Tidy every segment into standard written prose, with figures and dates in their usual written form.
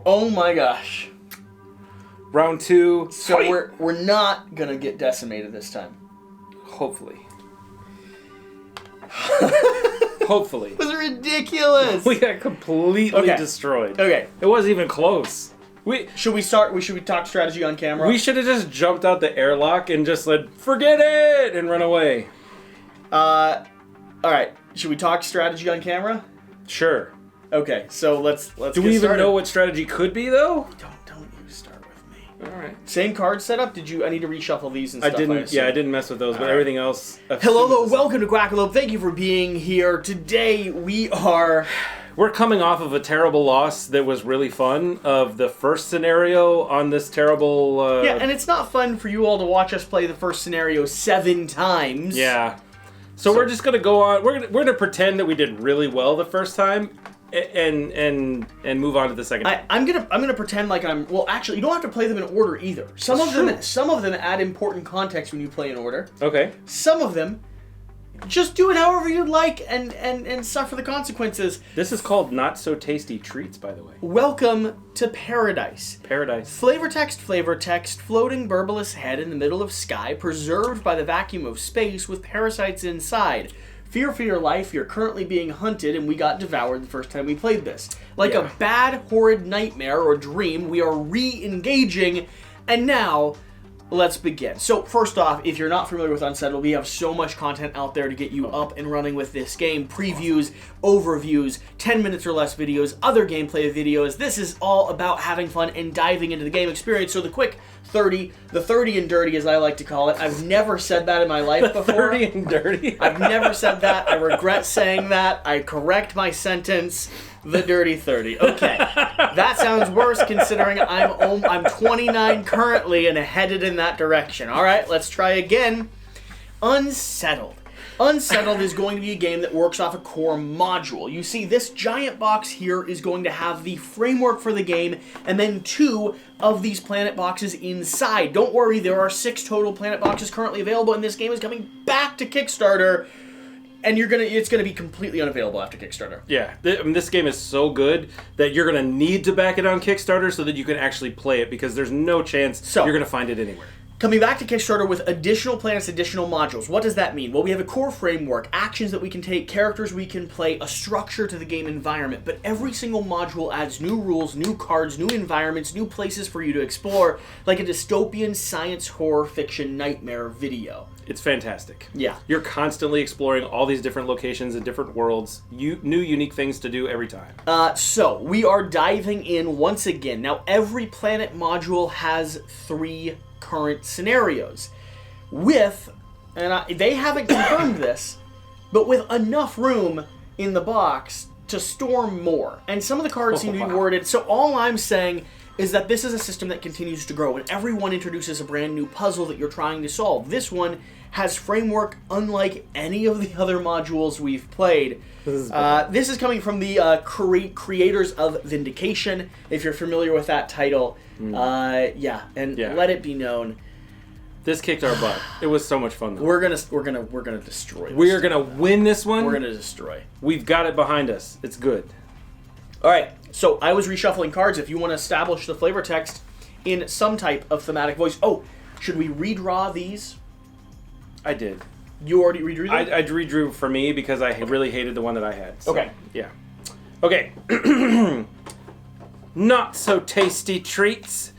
Oh my gosh. Round 2. So fight! we're not gonna get decimated this time. Hopefully. Hopefully. It was ridiculous. We got completely destroyed. Okay. It wasn't even close. Should we talk strategy on camera? We should have just jumped out the airlock and just said, forget it, and run away. All right. Should we talk strategy on camera? Sure. Okay. So let's. Do we even know what strategy could be though? Don't you start with me. All right. Same card setup. I need to reshuffle these and stuff. I didn't mess with those, but everything else. Hello, welcome to Quackalope. Thank you for being here. Today we're coming off of a terrible loss that was really fun of the first scenario on this terrible... Yeah, and it's not fun for you all to watch us play the first scenario 7 times. Yeah. So we're just going to go on... We're going to pretend that we did really well the first time and move on to the second time. I'm gonna pretend like well, actually, you don't have to play them in order either. Some of them add important context when you play in order. Okay. Some of them... just do it however you'd like and suffer the consequences. This is called Not So Tasty Treats, by the way. Welcome to Paradise. Paradise. Flavor text, floating burbalus head in the middle of sky, preserved by the vacuum of space with parasites inside. Fear for your life, you're currently being hunted, and we got devoured the first time we played this. Like a bad, horrid nightmare or dream, we are re-engaging, and now... let's begin. So first off, if you're not familiar with Unsettled, we have so much content out there to get you up and running with this game. Previews, overviews, 10 minutes or less videos, other gameplay videos. This is all about having fun and diving into the game experience. So the quick 30, the 30 and dirty as I like to call it. I've never said that in my life before. 30 and dirty? I've never said that. I regret saying that. I correct my sentence. The dirty 30. Okay. That sounds worse considering I'm 29 currently and headed in that direction. All right, let's try again. Unsettled. Unsettled is going to be a game that works off a core module. You see, this giant box here is going to have the framework for the game and then 2 of these planet boxes inside. Don't worry, there are 6 total planet boxes currently available, and this game is coming back to Kickstarter. And it's gonna be completely unavailable after Kickstarter. Yeah, this game is so good that you're gonna need to back it on Kickstarter so that you can actually play it, because there's no chance you're gonna find it anywhere. Coming back to Kickstarter with additional planets, additional modules. What does that mean? Well, we have a core framework, actions that we can take, characters we can play, a structure to the game environment. But every single module adds new rules, new cards, new environments, new places for you to explore, like a dystopian science horror fiction nightmare video. It's fantastic. Yeah. You're constantly exploring all these different locations and different worlds. New unique things to do every time. So, we are diving in once again. Now, every planet module has 3 current scenarios. They haven't confirmed this, but with enough room in the box to store more. And some of the cards seem to be worded. So all I'm saying is that this is a system that continues to grow, and everyone introduces a brand new puzzle that you're trying to solve. This one has framework unlike any of the other modules we've played. This is coming from the creators of Vindication, if you're familiar with that title. Let it be known. This kicked our butt. It was so much fun though. We're gonna destroy this. We are gonna win this one. We're gonna destroy. We've got it behind us. It's good. Alright, so I was reshuffling cards. If you want to establish the flavor text in some type of thematic voice. Oh, should we redraw these? I did. You already redrew them? I redrew for me because I really hated the one that I had. So, okay. Yeah. Okay. Not so tasty treats.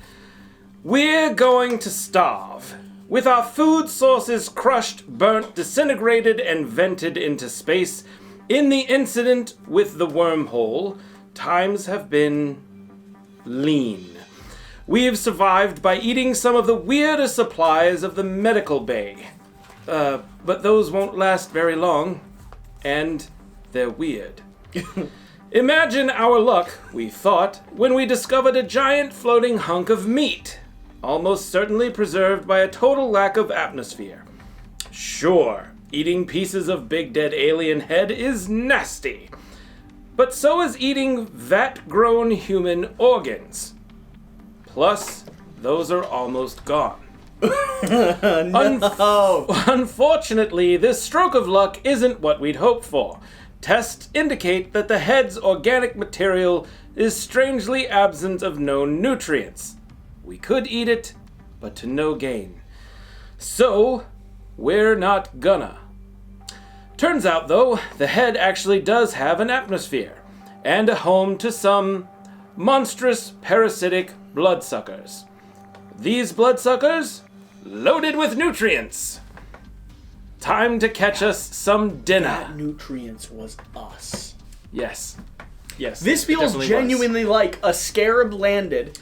We're going to starve. With our food sources crushed, burnt, disintegrated, and vented into space, in the incident with the wormhole, times have been lean. We have survived by eating some of the weirdest supplies of the medical bay. But those won't last very long. And they're weird. Imagine our luck, we thought, when we discovered a giant floating hunk of meat, almost certainly preserved by a total lack of atmosphere. Sure, eating pieces of big dead alien head is nasty. But so is eating vat-grown human organs. Plus, those are almost gone. No. Unfortunately, this stroke of luck isn't what we'd hoped for. Tests indicate that the head's organic material is strangely absent of known nutrients. We could eat it, but to no gain. So, we're not gonna. Turns out, though, the head actually does have an atmosphere, and a home to some monstrous parasitic bloodsuckers. These bloodsuckers, loaded with nutrients. Time to catch us some dinner. That nutrients was us. Yes. Yes. This feels genuinely like a scarab landed,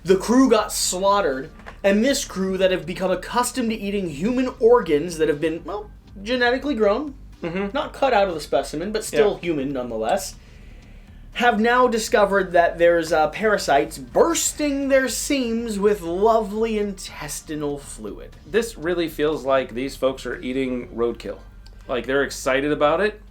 the crew got slaughtered, and this crew that have become accustomed to eating human organs that have been, well, genetically grown, not cut out of the specimen, but still human nonetheless, have now discovered that there's parasites bursting their seams with lovely intestinal fluid. This really feels like these folks are eating roadkill. Like, they're excited about it.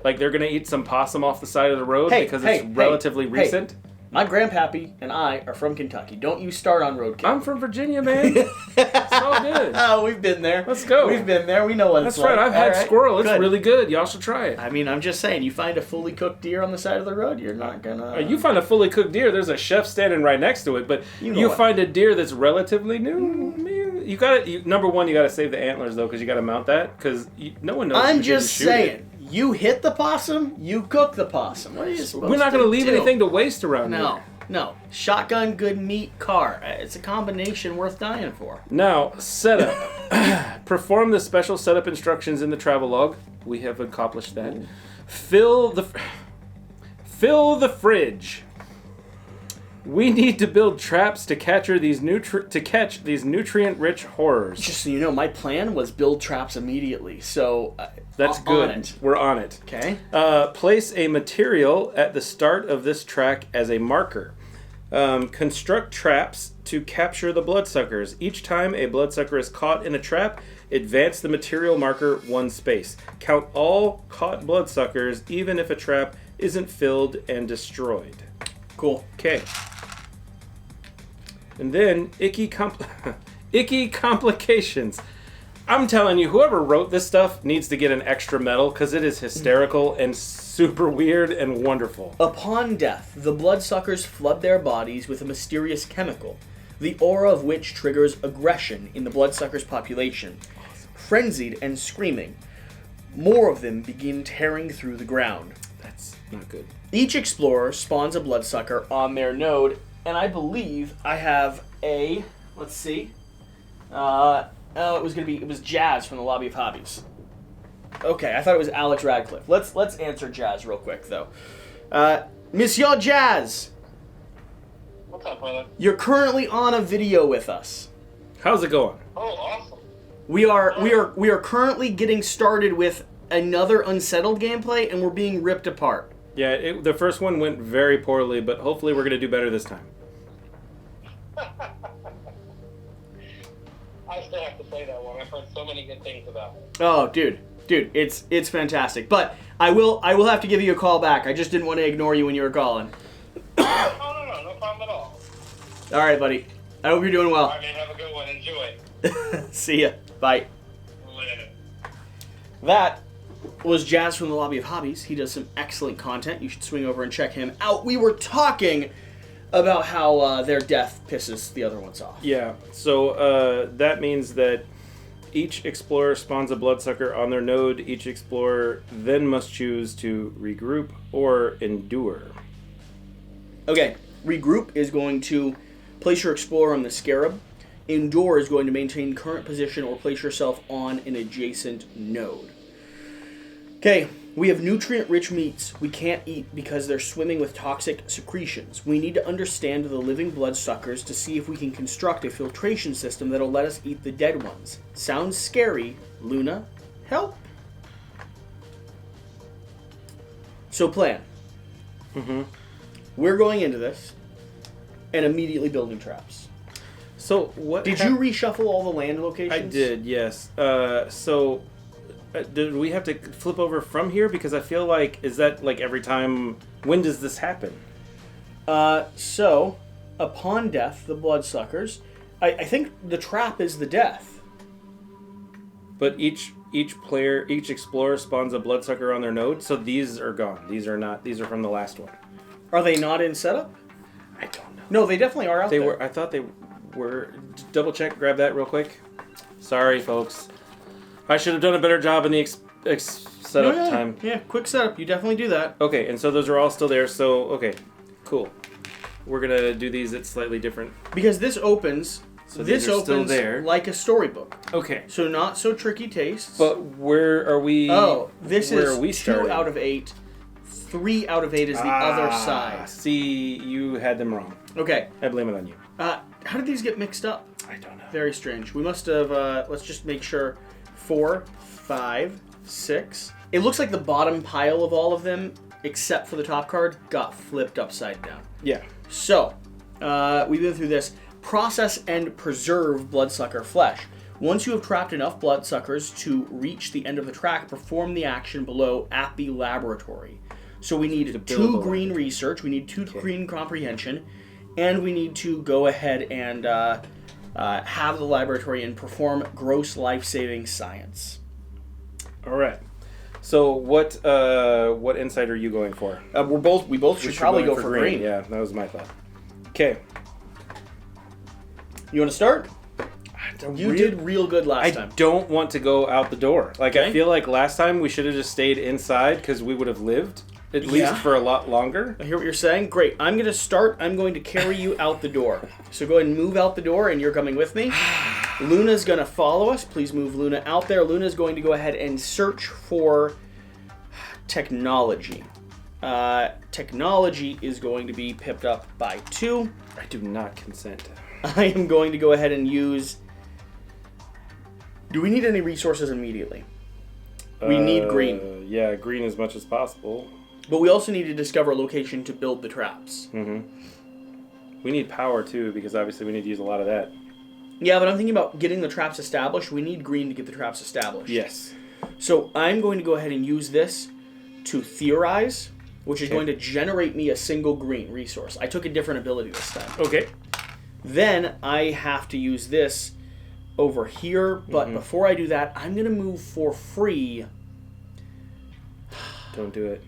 Like, they're going to eat some possum off the side of the road because it's relatively recent. My grandpappy and I are from Kentucky. Don't you start on roadkill. I'm from Virginia, man. It's all good. Oh, we've been there. Let's go. We've been there. We know what it's like. That's right. I've had squirrel. It's really good. Y'all should try it. I mean, I'm just saying, you find a fully cooked deer on the side of the road, you're not gonna... You find a fully cooked deer, there's a chef standing right next to it, but you find a deer that's relatively new, you gotta, number one, you gotta save the antlers, though, because you gotta mount that, because no one knows. I'm just saying. You hit the possum, you cook the possum. What are you supposed to do? We're not going to leave anything to waste around here. No. Shotgun, good meat, car. It's a combination worth dying for. Now, setup. Perform the special setup instructions in the travel log. We have accomplished that. Ooh. Fill the fridge. We need to build traps to catch these nutrient-rich horrors. Just so you know, my plan was build traps immediately. So that's good. We're on it. Okay. Place a material at the start of this track as a marker. Construct traps to capture the bloodsuckers. Each time a bloodsucker is caught in a trap, advance the material marker 1 space. Count all caught bloodsuckers, even if a trap isn't filled and destroyed. Cool. Okay. And then, icky complications. I'm telling you, whoever wrote this stuff needs to get an extra medal because it is hysterical and super weird and wonderful. Upon death, the bloodsuckers flood their bodies with a mysterious chemical, the aura of which triggers aggression in the bloodsuckers' population. Awesome. Frenzied and screaming, more of them begin tearing through the ground. That's not good. Each explorer spawns a bloodsucker on their node, and I believe I have a, let's see, it was Jazz from the Lobby of Hobbies. Okay, I thought it was Alex Radcliffe. Let's answer Jazz real quick, though. Monsieur Jazz! What's up, brother? You're currently on a video with us. How's it going? Oh, awesome. We are currently getting started with another Unsettled gameplay, and we're being ripped apart. Yeah, the first one went very poorly, but hopefully we're going to do better this time. I still have to play that one. I've heard so many good things about it. Oh, dude, it's fantastic. But I will have to give you a call back. I just didn't want to ignore you when you were calling. No problem at all. All right, buddy. I hope you're doing well. All right, man, have a good one. Enjoy. See ya. Bye. Later. That was Jazz from the Lobby of Hobbies. He does some excellent content. You should swing over and check him out. We were talking about how their death pisses the other ones off. Yeah, so that means that each explorer spawns a bloodsucker on their node. Each explorer then must choose to regroup or endure. Okay, regroup is going to place your explorer on the scarab. Endure is going to maintain current position or place yourself on an adjacent node. Okay, we have nutrient-rich meats we can't eat because they're swimming with toxic secretions. We need to understand the living bloodsuckers to see if we can construct a filtration system that'll let us eat the dead ones. Sounds scary. Luna, help? So plan. We're going into this and immediately building traps. So what? Did you reshuffle all the land locations? I did, yes. Did we have to flip over from here? Because I feel like, is that like every time? When does this happen? So, upon death, the bloodsuckers, I think the trap is the death. But each explorer spawns a bloodsucker on their node, so these are gone. These are not. These are from the last one. Are they not in setup? I don't know. No, they definitely are out They there. were. I thought they were. Double check. Grab that real quick. Sorry, folks. I should have done a better job in the setup time. Yeah, quick setup. You definitely do that. Okay, and so those are all still there. So okay, cool. We're gonna do these at slightly different. Because this opens. So this these are still opens there. like a storybook. Okay. So not so tricky tastes. But where are we? Oh, this where is are we 2 starting? out of 8. 3 out of 8 is the other side. See, you had them wrong. Okay. I blame it on you. How did these get mixed up? I don't know. Very strange. We must have, let's just make sure. 4, 5, 6. It looks like the bottom pile of all of them, except for the top card, got flipped upside down. Yeah. So, we've been through this. Process and preserve bloodsucker flesh. Once you have trapped enough bloodsuckers to reach the end of the track, perform the action below at the laboratory. So we need 2 green research, we need 2 green comprehension, and we need to go ahead and have the laboratory and perform gross life-saving science. All right. So what insight are you going for? We both should probably go for green. Yeah, that was my thought. Okay. You want to start? You did real good last time. I don't want to go out the door. Like, Okay. I feel like last time we should have just stayed inside because we would have lived at least for a lot longer. I hear what you're saying. Great. I'm going to start. I'm going to carry you out the door. So go ahead and move out the door, and you're coming with me. Luna's going to follow us. Please move Luna out there. Luna's going to go ahead and search for technology. Technology is going to be pipped up by 2. I do not consent. I am going to go ahead and use... Do we need any resources immediately? We need green. Yeah, green as much as possible. But we also need to discover a location to build the traps. Mm-hmm. We need power, too, because obviously we need to use a lot of that. Yeah, but I'm thinking about getting the traps established. We need green to get the traps established. Yes. So I'm going to go ahead and use this to theorize, which is going to generate me a single green resource. I took a different ability this time. Okay. Then I have to use this over here, but before I do that, I'm going to move for free. Don't do it.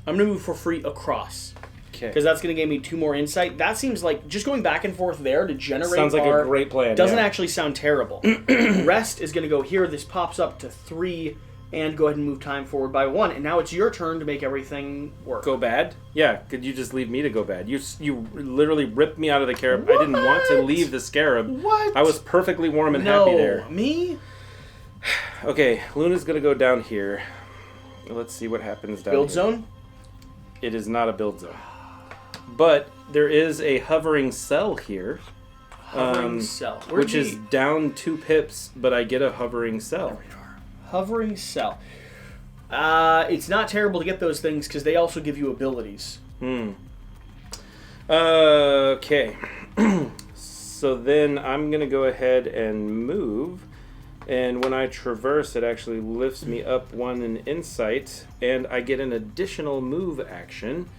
I'm going to move for free across. Okay. Because that's going to give me 2 more insight. That seems like just going back and forth there to generate sounds like a great plan. Doesn't actually sound terrible. Rest is going to go here. This pops up to 3 and go ahead and move time forward by 1. And now it's your turn to make everything work. Go bad? Yeah, could you just leave me to go bad? You literally ripped me out of the scarab. I didn't want to leave the scarab. What? I was perfectly warm and happy there. Me? Okay, Luna's going to go down here. Let's see what happens down Build here. zone? It is not a build zone. But there is a hovering cell here. Hovering cell. Which is down 2 pips, but I get a hovering cell. Hovering cell. It's not terrible to get those things because they also give you abilities. Okay. So then I'm going to go ahead and move. And when I traverse, it actually lifts me up 1 in insight. And I get an additional move action.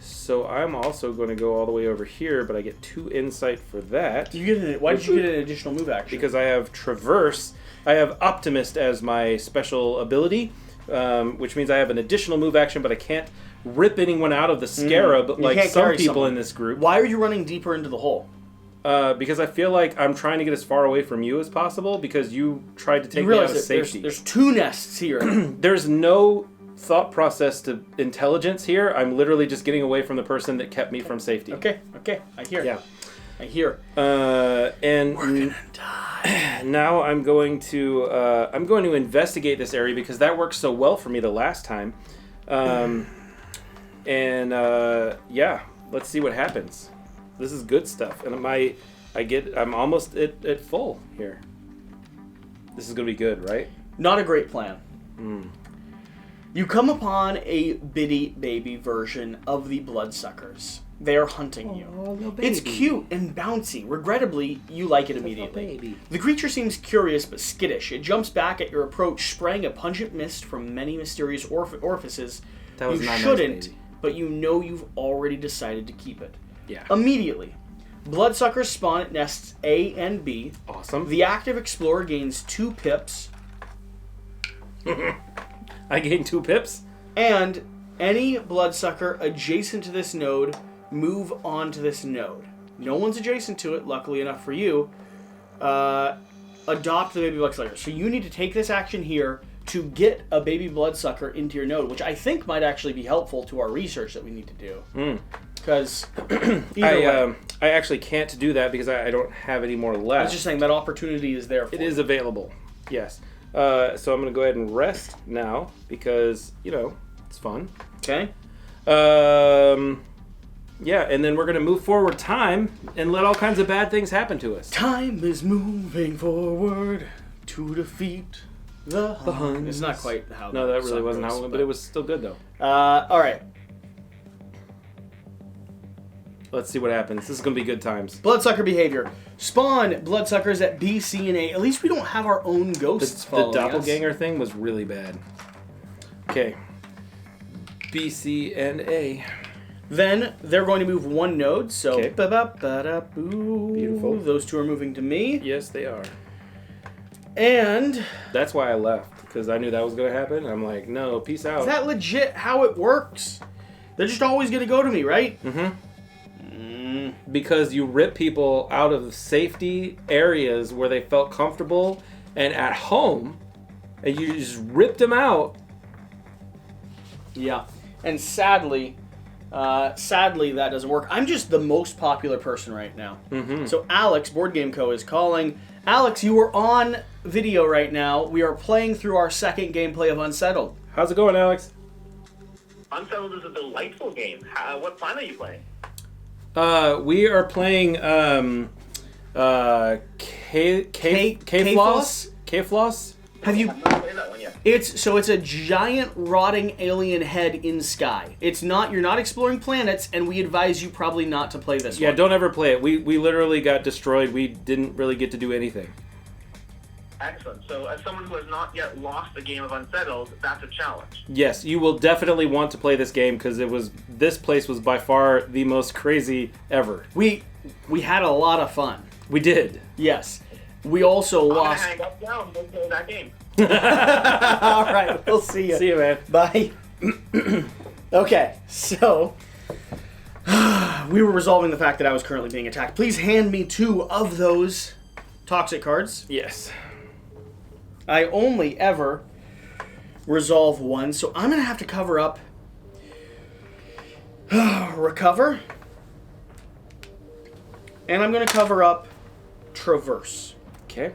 So I'm also going to go all the way over here, but I get 2 insight for that. Why did you get an additional move action? Because I have traverse. I have optimist as my special ability, which means I have an additional move action, but I can't rip anyone out of the scarab like some people in this group. Why are you running deeper into the hole? Because I feel like I'm trying to get as far away from you as possible because you tried to take me out of safety. There's 2 nests here. There's no thought process to intelligence here. I'm literally just getting away from the person that kept me from safety. Okay, I hear. Yeah. I hear. And We're gonna die. Now I'm going to investigate this area because that worked so well for me the last time. Yeah, let's see what happens. This is good stuff, and I'm almost at full here. This is gonna be good, right? Not a great plan. You come upon a bitty baby version of the bloodsuckers. They are hunting you. Little baby. It's cute and bouncy. Regrettably, you like it immediately. Baby. The creature seems curious but skittish. It jumps back at your approach, spraying a pungent mist from many mysterious orifices. That was you not shouldn't, nice, baby. but you know you've already decided to keep it. Yeah. Immediately, bloodsuckers spawn at nests A and B. Awesome. The active explorer gains 2 pips. I gained 2 pips. And Any bloodsucker adjacent to this node move on to this node. No one's adjacent to it, luckily enough for you. Adopt the baby bloodsucker. So you need to take this action here to get a baby bloodsucker into your node, which I think might actually be helpful to our research that we need to do. Because I actually can't do that because I don't have any more left. I was just saying that opportunity is there for It is available, yes. So I'm going to go ahead and rest now because, it's fun. Okay. Yeah, and then we're going to move forward time and let all kinds of bad things happen to us. Time is moving forward to defeat the Huns. It's not quite how. No, that really song wasn't goes, how it went, but it was still good though. All right. Let's see what happens. This is going to be good times. Bloodsucker behavior. Spawn bloodsuckers at B, C, and A. At least we don't have our own ghosts The following doppelganger thing was really bad. Okay. B, C, and A. Then they're going to move one node, so... Okay. Ba-ba-ba-da-boo. Beautiful. Those two are moving to me. Yes, they are. And... That's why I left, because I knew that was going to happen. I'm like, no, peace out. Is that legit how it works? They're just always going to go to me, right? Mm-hmm. Because you rip people out of safety areas where they felt comfortable and at home, and you just ripped them out. Yeah. And sadly that doesn't work. I'm just the most popular person right now. Mm-hmm. So Alex, Board Game Co. is calling. Alex, you are on video right now. We are playing through our second gameplay of Unsettled. How's it going, Alex? Unsettled is a delightful game. What plan are you playing? We are playing K-Floss? K-Floss? Have you... I've not played that one yet. It's a giant rotting alien head in sky. It's not, you're not exploring planets, and we advise you probably not to play this one. Yeah, don't ever play it. We literally got destroyed. We didn't really get to do anything. Excellent. So, as someone who has not yet lost a game of Unsettled, that's a challenge. Yes, you will definitely want to play this game because this place was by far the most crazy ever. We had a lot of fun. We did. Yes. We also I'm lost... gonna hang up now and go play that game. All right, we'll see you. See you, man. Bye. Okay, so... we were resolving the fact that I was currently being attacked. Please hand me 2 of those toxic cards. Yes. I only ever resolve 1, so I'm going to have to cover up... recover. And I'm going to cover up traverse. Okay.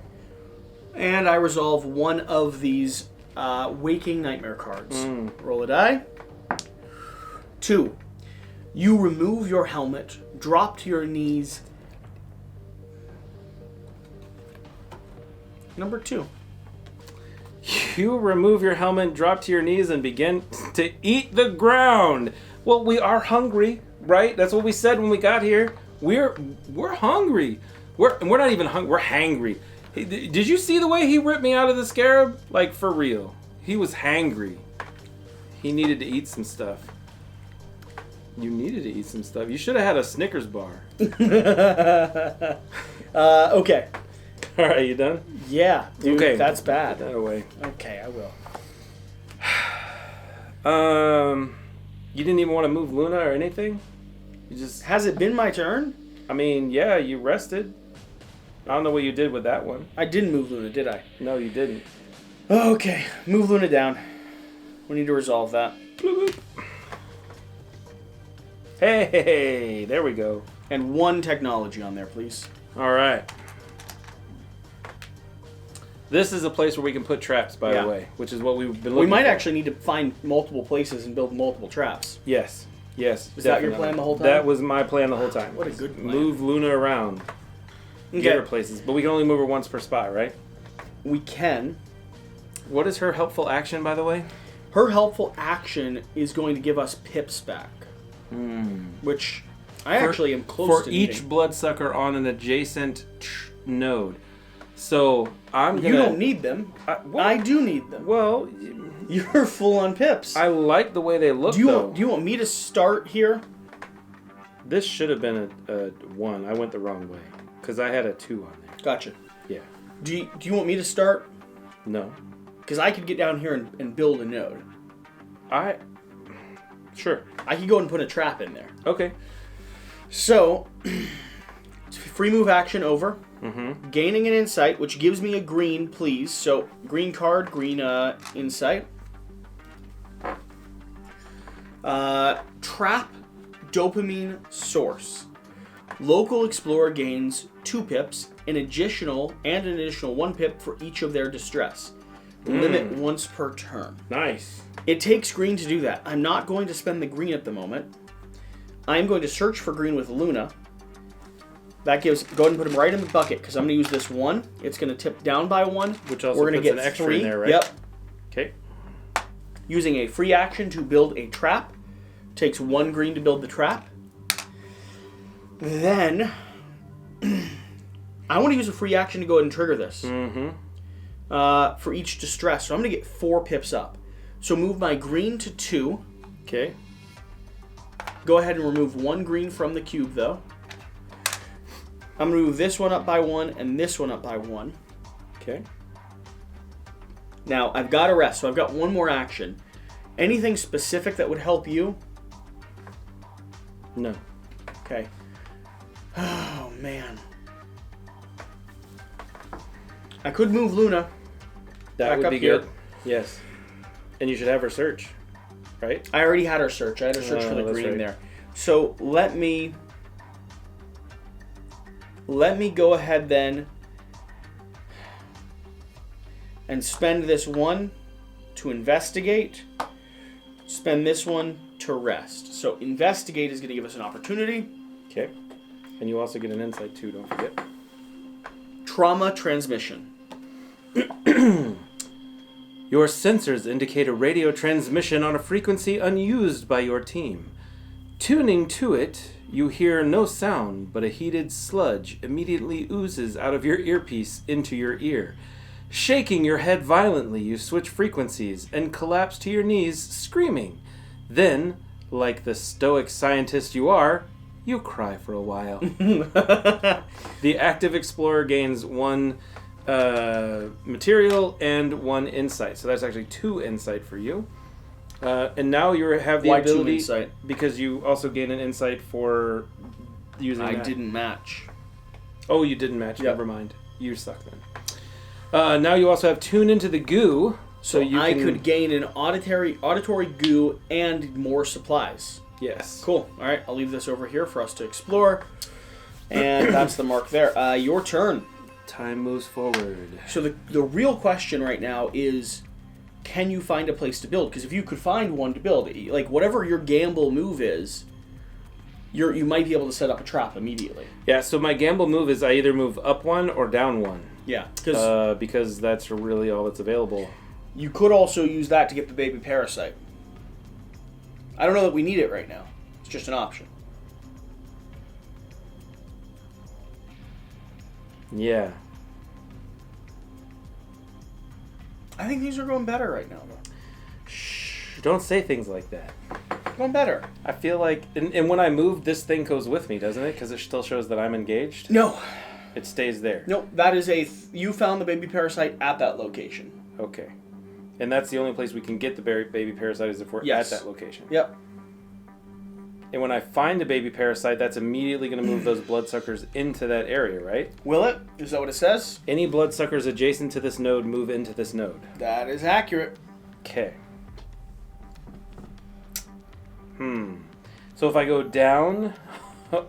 And I resolve 1 of these waking nightmare cards. Roll a die. 2. You remove your helmet, drop to your knees. Number 2. You remove your helmet, drop to your knees, and begin to eat the ground. Well, we are hungry, right? That's what we said when we got here. We're hungry. We're not even hungry. We're hangry. Did you see the way he ripped me out of the scarab? Like, for real. He was hangry. He needed to eat some stuff. You needed to eat some stuff. You should have had a Snickers bar. Okay. All right, you done? Yeah, dude, Okay. that's bad. Put that away. Okay, I will. You didn't even want to move Luna or anything? You just... Has it been my turn? I mean, yeah, you rested. I don't know what you did with that one. I didn't move Luna, did I? No, you didn't. Okay, move Luna down. We need to resolve that. Bloop, bloop. Hey, there we go. And 1 technology on there, please. All right. This is a place where we can put traps, by Yeah. the way, which is what we've been looking We might for. actually need to find multiple places and build multiple traps. Yes. Yes. Was that your definitely. plan the whole time? That was my plan the whole time. What a good plan. Move Luna around. Get her places. But we can only move her once per spot, right? We can. What is her helpful action, by the way? Her helpful action is going to give us pips back. Which I actually am close for to each needing. bloodsucker on an adjacent node. So I'm gonna. You don't need them. I do need them. Well, You're full on pips. I like the way they look. do though. you want me to start here? This should have been a 1. I went the wrong way because I had a 2 on there. Gotcha. Yeah. Do you want me to start? No. Because I could get down here and build a node. Sure. I could go and put a trap in there. Okay. So, free move action over. Mm-hmm. Gaining an insight, which gives me a green, please. So, green card, green insight. Trap dopamine source. Local explorer gains 2 pips, an additional 1 pip for each of their distress. Limit once per turn. Nice. It takes green to do that. I'm not going to spend the green at the moment. I'm going to search for green with Luna. That gives, go ahead and put him right in the bucket, because I'm going to use this 1. It's going to tip down by 1. Which also We're gonna puts get an extra 3. in there, right? Yep. Okay. Using a free action to build a trap. Takes 1 green to build the trap. Then, I want to use a free action to go ahead and trigger this. Mm-hmm. For each distress. So I'm going to get 4 pips up. So move my green to 2. Okay. Go ahead and remove 1 green from the cube, though. I'm going to move this one up by 1 and this one up by 1. Okay. Now, I've got a rest, so I've got 1 more action. Anything specific that would help you? No. Okay. Oh, man. I could move Luna. That back would up be here. good. Yes. And you should have her search, right? I already had her search. I had her search for the that's green right. there. So let me go ahead then and spend this 1 to investigate. Spend this 1 to rest. So investigate is going to give us an opportunity. Okay. And you also get an insight too, don't forget. Trauma transmission. Your sensors indicate a radio transmission on a frequency unused by your team. Tuning to it, you hear no sound, but a heated sludge immediately oozes out of your earpiece into your ear. Shaking your head violently, you switch frequencies and collapse to your knees, screaming. Then, like the stoic scientist you are, you cry for a while. The active explorer gains 1 material and 1 insight. So that's actually 2 insight for you. And now you have the Why 2 ability, insight? because you also gain an insight for using I that. didn't match. Oh, you didn't match. Yep. Never mind. You suck then. Now you also have tune into the goo. So you I can... could gain an auditory goo and more supplies. Yes. Cool. All right, I'll leave this over here for us to explore. And that's the mark there. Your turn. Time moves forward. So the real question right now is, can you find a place to build? Because if you could find one to build, like whatever your gamble move is, you might be able to set up a trap immediately. Yeah, so my gamble move is I either move up 1 or down 1. Yeah, because that's really all that's available. You could also use that to get the baby parasite. I don't know that we need it right now. It's just an option. Yeah. I think things are going better right now, though. Shh, don't say things like that. Going better. I feel like, and when I move, this thing goes with me, doesn't it? Because it still shows that I'm engaged. No. It stays there. Nope, that is you found the baby parasite at that location. Okay. And that's the only place we can get the baby parasite is if we're Yes. at that location. Yep. And when I find a baby parasite, that's immediately going to move those bloodsuckers into that area, right? Will it? Is that what it says? Any bloodsuckers adjacent to this node move into this node. That is accurate. Okay. So if I go down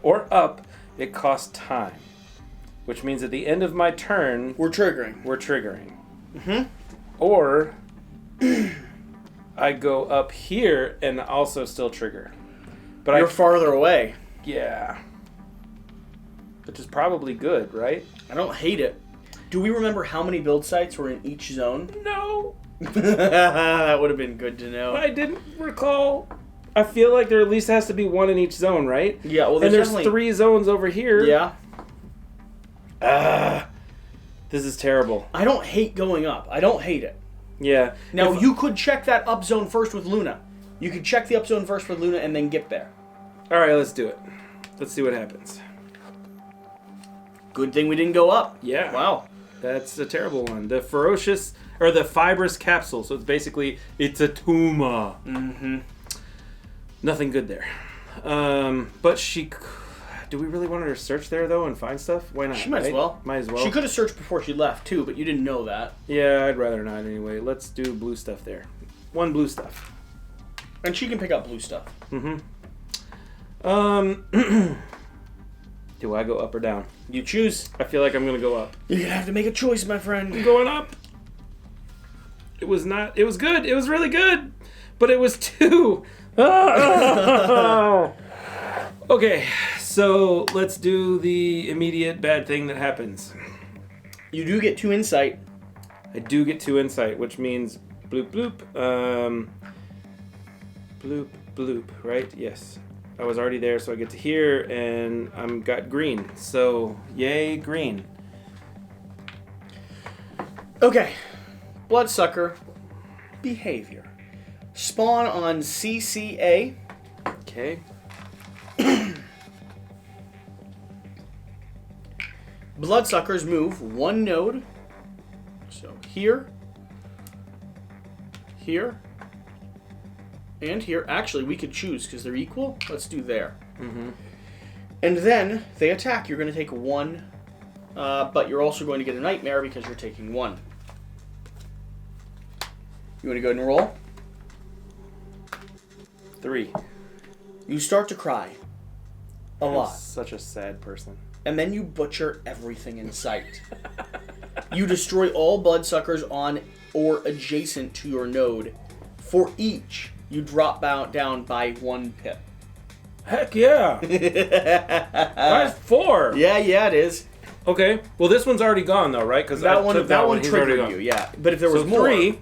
or up, it costs time. Which means at the end of my turn, We're triggering. we're triggering. Mm-hmm. Or I go up here and also still trigger. But You're farther away. yeah. Which is probably good, right? I don't hate it. Do we remember how many build sites were in each zone? No. That would have been good to know. I didn't recall. I feel like there at least has to be 1 in each zone, right? Yeah, well, and there's definitely 3 zones over here. Yeah. This is terrible. I don't hate going up. I don't hate it. Yeah. Now, If- you could check that up zone first with Luna. You could check the up zone first with Luna and then get there. All right, let's do it. Let's see what happens. Good thing we didn't go up. Yeah. Wow. That's a terrible one. The fibrous capsule. So it's basically, it's a tumor. Mm-hmm. Nothing good there. But she... Do we really want her to search there, though, and find stuff? Why not? She might as well. Might as well. She could have searched before she left, too, but you didn't know that. Yeah, I'd rather not anyway. Let's do blue stuff there. 1 blue stuff. And she can pick up blue stuff. Mm-hmm. Do I go up or down? You choose. I feel like I'm going to go up. You're going to have to make a choice, my friend. I'm going up. It was not... It was good. It was really good. But it was 2. Okay, so let's do the immediate bad thing that happens. You do get 2 insight. I do get 2 insight, which means bloop bloop. Bloop bloop, right? Yes. I was already there, so I get to here, and I'm got green. So, yay, green. Okay. Bloodsucker. Behavior. Spawn on CCA. Okay. Bloodsuckers move 1 node. So here, here, and here. Actually, we could choose because they're equal. Let's do there. Mm-hmm. And then they attack. You're going to take 1, but you're also going to get a nightmare because you're taking 1. You want to go ahead and roll? 3. You start to cry. A lot. Such a sad person. And then you butcher everything in sight. You destroy all bloodsuckers on or adjacent to your node. For each, you drop down by 1 pip. Heck yeah! That's 4. Yeah, it is. Okay. Well, this one's already gone though, right? Because That one He's already triggered gone. you. Yeah, but if there was So more, 3.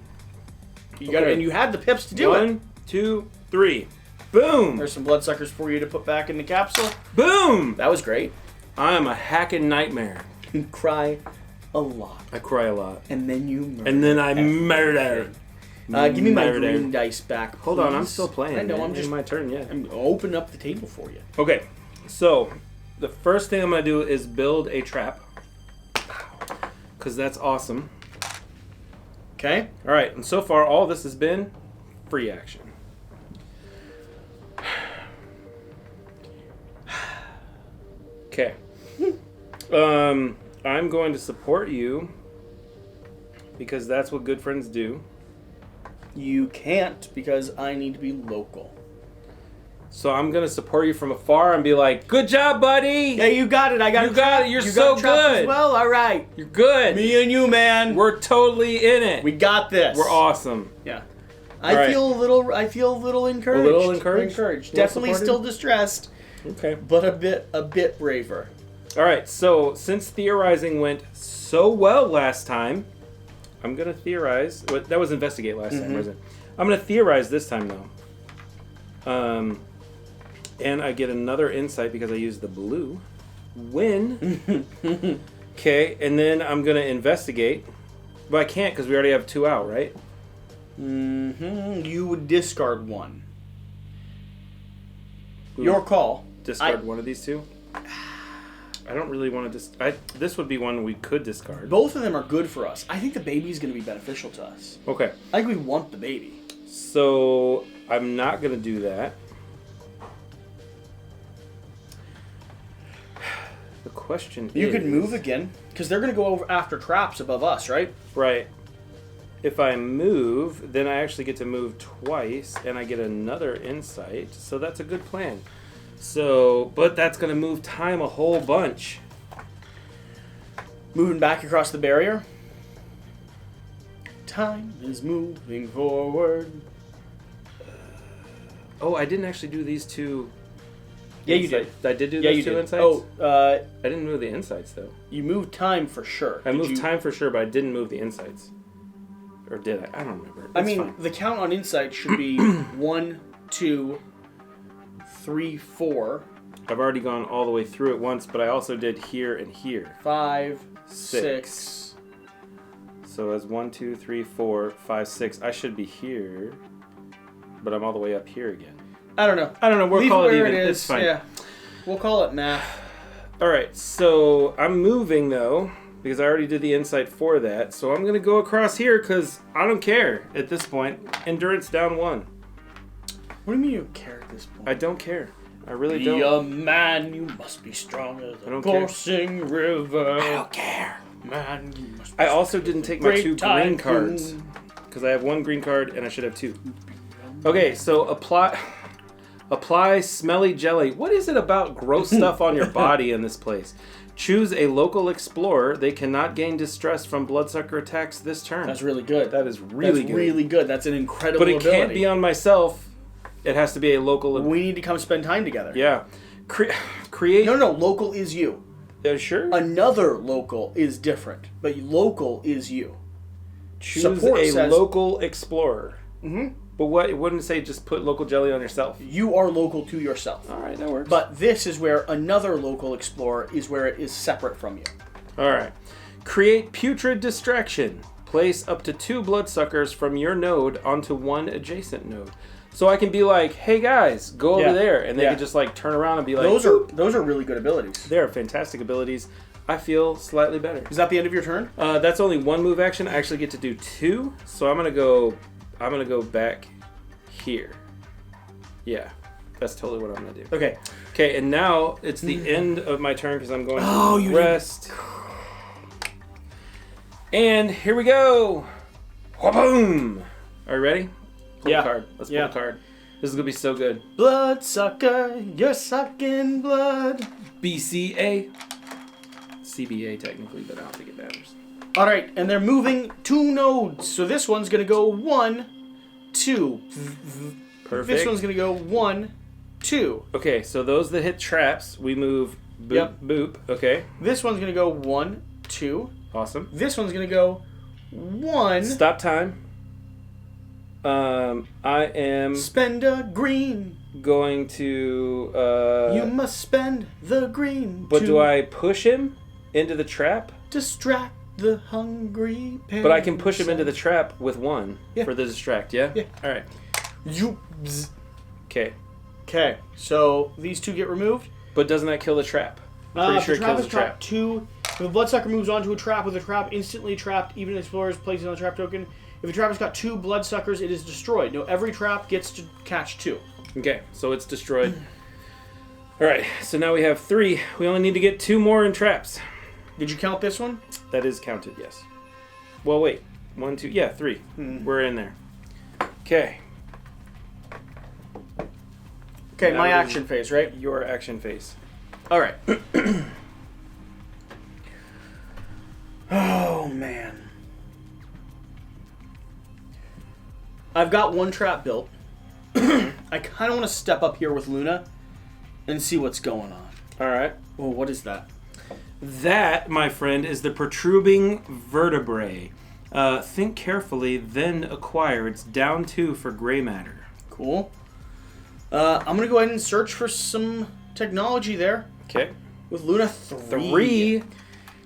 you got and you had the pips to do it. 1, 2, 3. Boom! There's some bloodsuckers for you to put back in the capsule. Boom! That was great. I am a hacking nightmare. You cry a lot, I cry a lot. and then you murder. And then I murder. Give me my Murder. green dice back. Hold on, I'm please. still playing. I know. man. I'm It just. ain't my turn yet. I'm opening up the table for you. Okay, so the first thing I'm gonna do is build a trap, because that's awesome. Okay. All right, and so far all this has been free action. Okay. I'm going to support you because that's what good friends do. You can't because I need to be local. So I'm going to support you from afar and be like, "Good job, buddy. Yeah, you got it. I got You a got trap. it. You're You so got a trap good. as well, all right. You're good. Me and you, man. We're totally in it. We got this. We're awesome." Yeah. All I right. feel a little encouraged. A little encouraged? Encouraged. A little Definitely supported? still distressed, Okay. but a bit braver. All right. So since theorizing went so well last time, I'm going to theorize. That was investigate last time, wasn't it? I'm going to theorize this time, though. And I get another insight because I used the blue. Win. Okay, and then I'm going to investigate. But I can't because we already have 2 out, right? You would discard 1. Your call. Discard one of these 2? I don't really want to this would be one we could discard. Both of them are good for us. I think the baby's going to be beneficial to us. Okay. I think we want the baby. So I'm not going to do that. The question is... You could move again, because they're going to go over after traps above us, right? Right. If I move, then I actually get to move twice, and I get another insight. So that's a good plan. So, but that's going to move time a whole bunch. Moving back across the barrier. Time is moving forward. Oh, I didn't actually do these 2. Yeah, you did. I did do Yeah, those you 2 did. insights? Oh, I didn't move the insights, though. you moved time for sure. I Did moved you- time for sure, but I didn't move the insights. Or did I? I don't remember. I It's mean, fine. the count on insight should be 1, 2, 3, 4, I've already gone all the way through it once, but I also did here and here. 5, 6. 6. So as 1, 2, 3, 4, 5, 6. I should be here, but I'm all the way up here again. I don't know. I don't know. We'll Leave call it it where even. it is. It's fine. Yeah. We'll call it math. All right. So I'm moving though because I already did the insight for that. So I'm gonna go across here because I don't care at this point. Endurance down 1. What do you mean you care at this point? I don't care. I really Be don't. a man, you must be strong as I a don't care. coursing river. I don't care. Man, you must be I also strong didn't as a take my 2 great green tycoon. cards. Because I have 1 green card and I should have 2. Okay, so apply smelly jelly. What is it about gross stuff on your body in this place? Choose a local explorer. They cannot gain distress from bloodsucker attacks this turn. That's really good. That is really good. really good. That's an incredible But it ability. can't be on myself. It has to be a local. We need to come spend time together. Yeah. Create. No, local is you. Sure. Another local is different, but local is you. Choose Support a says- local explorer. Mm-hmm. But what? It wouldn't say just put local jelly on yourself. You are local to yourself. All right, that works. But this is where another local explorer is where it is separate from you. All right. Create putrid distraction. Place up to 2 bloodsuckers from your node onto 1 adjacent node. So I can be like, "Hey guys, go over there," and they can just like turn around and be like, Those are really good abilities. They're fantastic abilities. I feel slightly better. Is that the end of your turn? That's only 1 move action. I actually get to do 2, so I'm gonna go back here. Yeah, that's totally what I'm gonna do. Okay. Okay, and now it's the end of my turn because I'm going to you rest. And here we go. Boom! Are you ready? Pull Yeah. the card. Let's pull Yeah. the card. This is gonna be so good. Bloodsucker, you're sucking blood. BCA. CBA technically, but I don't think it matters. All right, and they're moving 2 nodes. So this one's going to go 1, 2. Perfect. This one's going to go 1, 2. Okay, so those that hit traps, we move boop, Yep. boop. Okay, This one's going to go 1, 2. awesome. This one's going to go 1. Stop time. I am Spend a green. going to... You must spend the green. but to do I push him into the trap? distract the hungry parasite? But I can push him into the trap with 1 Yeah. for the distract, yeah? Yeah. All right. You. Okay. Okay, so these 2 get removed. But doesn't that kill the trap? I'm pretty sure the it trap kills is the trap. trapped 2. If a bloodsucker moves onto a trap with a trap instantly trapped, even if the explorer is placed on the trap token. If a trap has got 2 bloodsuckers, it is destroyed. No, every trap gets to catch 2. Okay, so it's destroyed. All right, so now we have 3. We only need to get 2 more in traps. Did you count this one? That is counted, yes. Well, wait. 1, 2, yeah, 3. We're in there. Okay. Okay, Now my it is action phase, right? Your action phase. All right. Oh man. I've got 1 trap built. I kind of want to step up here with Luna and see what's going on. All right. Oh, what is that? That, my friend, is the protruding vertebrae. Think carefully, then acquire. It's down 2 for gray matter. Cool. I'm gonna go ahead and search for some technology there Okay. with Luna 3. 3.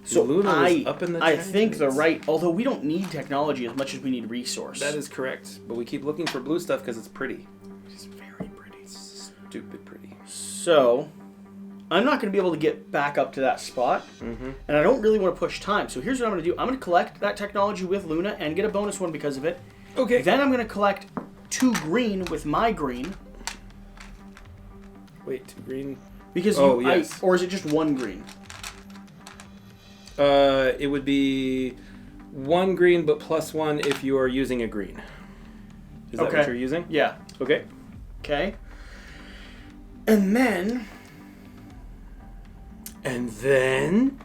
So Luna was up in the I think the tangents. right. Although we don't need technology as much as we need resource. That is correct. But we keep looking for blue stuff because it's pretty. It's very pretty. Stupid pretty. So, I'm not going to be able to get back up to that spot, and I don't really want to push time. So here's what I'm going to do. I'm going to collect that technology with Luna and get a bonus one because of it. Okay. Then I'm going to collect 2 green with my green Wait, 2 green. because Oh, yes. or is it just 1 green? It would be 1 green, but +1 if you are using a green. Is that Okay. what you're using? Yeah. Okay. Okay. And then,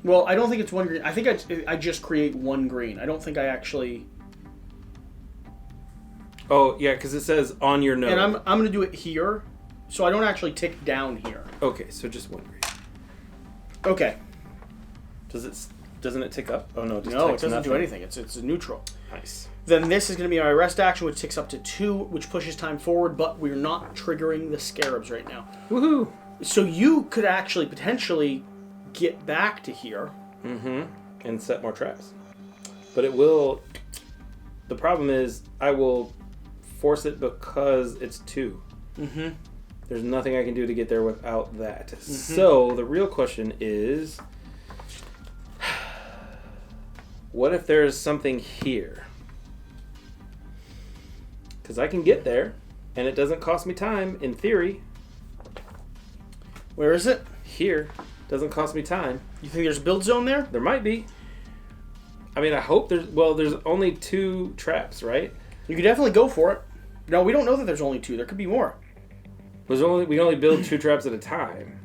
well, I don't think it's 1 green. I think I just create 1 green. I don't think I actually. Oh yeah, because it says on your node. And I'm going to do it here, so I don't actually tick down here. Okay, so just 1 green. Okay. Doesn't it tick up? Oh no, it just No, it ticks doesn't do nothing. anything. It's a neutral. Nice. Then this is going to be my rest action, which ticks up to 2, which pushes time forward, but we're not triggering the scarabs right now. Woohoo! So you could actually potentially get back to here. And set more traps. But it will. The problem is, I will force it because it's 2. There's nothing I can do to get there without that. So the real question is, what if there's something here? Because I can get there. And it doesn't cost me time, in theory. Where is it? Here. Doesn't cost me time. You think there's a build zone there? There might be. I mean, I hope there's... Well, there's only 2 traps, right? You could definitely go for it. No, we don't know that there's only 2. There could be more. We can only build 2 traps at a time.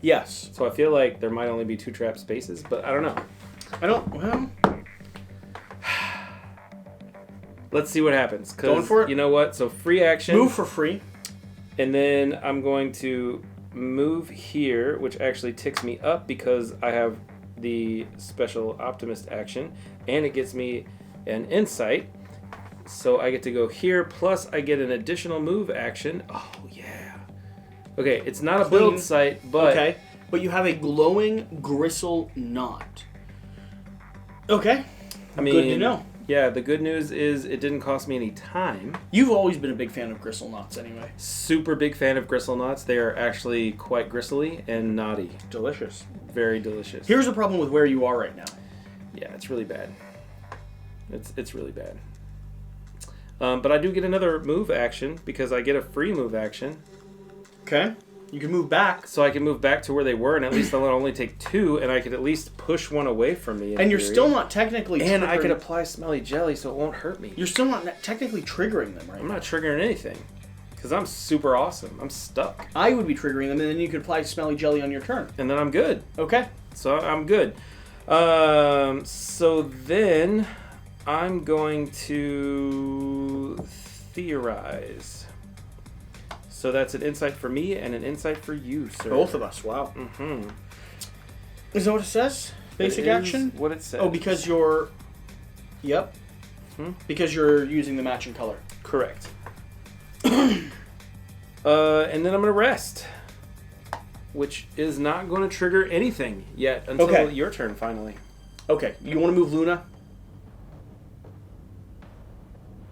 Yes. So I feel like there might only be 2 trap spaces, but I don't know. Well... Let's see what happens. Going for it? You know what? So free action. Move for free. And then I'm going to move here, which actually ticks me up because I have the special optimist action. And it gets me an insight. So I get to go here, plus I get an additional move action. Oh, yeah. Okay, it's not a build site, but... Okay, but you have a glowing gristle knot. Okay. I mean, good to know. Yeah, the good news is it didn't cost me any time. You've always been a big fan of gristle knots anyway. Super big fan of gristle knots. They are actually quite gristly and knotty. Delicious. Very delicious. Here's the problem with where you are right now. Yeah, it's really bad. It's really bad. But I do get another move action because I get a free move action. Okay. You can move back. So I can move back to where they were, and at least I'll only take 2, and I could at least push one away from me. And you're still not technically And I could apply smelly jelly so it won't hurt me. You're still not technically triggering them right I'm now. not triggering anything. Because I'm super awesome. I'm stuck. I would be triggering them, and then you could apply smelly jelly on your turn. And then I'm good. Okay. So I'm good. So then I'm going to theorize. So that's an insight for me and an insight for you, sir. Both of us. Wow. Mm-hmm. Is that what it says? Basic action? What it says. Oh, because you're... Yep. Because you're using the matching color. Correct. And then I'm going to rest. Which is not going to trigger anything yet until your turn, finally. Okay. You want to move Luna?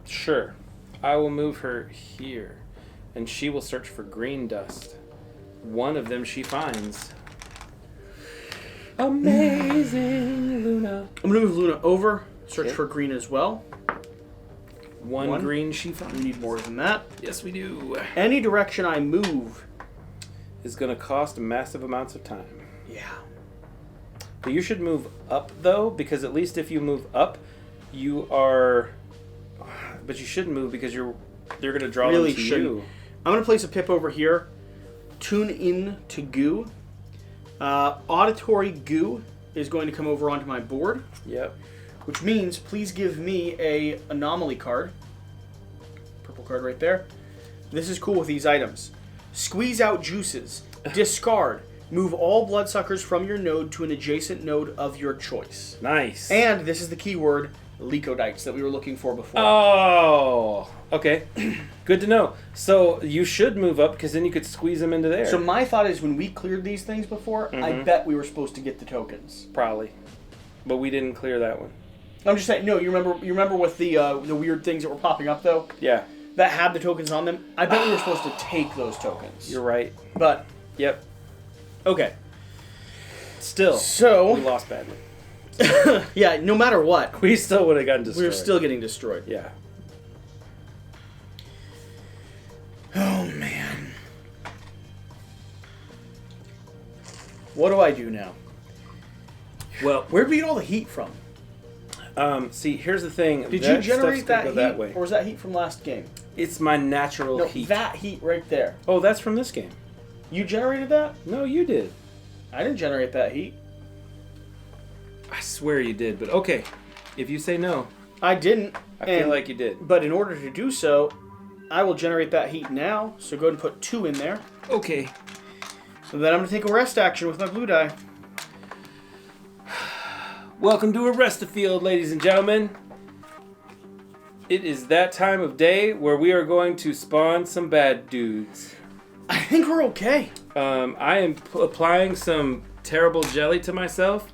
Sure. I will move her here. And she will search for green dust. One of them she finds. Amazing, Luna. I'm going to move Luna over. Search for green as well. One green she We finds. need more than that. Yes, we do. Any direction I move Is going to cost massive amounts of time. Yeah. But you should move up, though, because at least if you move up, you are... But you shouldn't move because they're going to draw them to you. I'm going to place a pip over here. Tune in to goo. Auditory goo is going to come over onto my board. Yep. Which means, please give me a anomaly card. Purple card right there. This is cool with these items. Squeeze out juices. Discard. Move all bloodsuckers from your node to an adjacent node of your choice. Nice. And this is the keyword, leucodites, that we were looking for before. Oh, okay. Good to know. So you should move up because then you could squeeze them into there. So my thought is when we cleared these things before, I bet we were supposed to get the tokens. Probably. But we didn't clear that one. I'm just saying, no, you remember with the weird things that were popping up, though? Yeah. That had the tokens on them? I bet we were supposed to take those tokens. You're right. But, Yep. okay. Still, So, we lost badly. yeah, no matter what, We still would have gotten destroyed. we're still getting destroyed. Yeah. Oh, man. What do I do now? Well, Where'd we get all the heat from? see, here's the thing. Did that you generate stuff's gonna that go heat, that way. or was that heat from last game? It's my natural No, heat. that heat right there. Oh, that's from this game. You generated that? No, you did. I didn't generate that heat. I swear you did, but okay. If you say no, I didn't. I feel like you did. But in order to do so, I will generate that heat now. So go ahead and put 2 in there. Okay. So then I'm going to take a rest action with my blue die. Welcome to Arrest-a-Field, ladies and gentlemen. It is that time of day where we are going to spawn some bad dudes. I think we're okay. I am applying some terrible jelly to myself.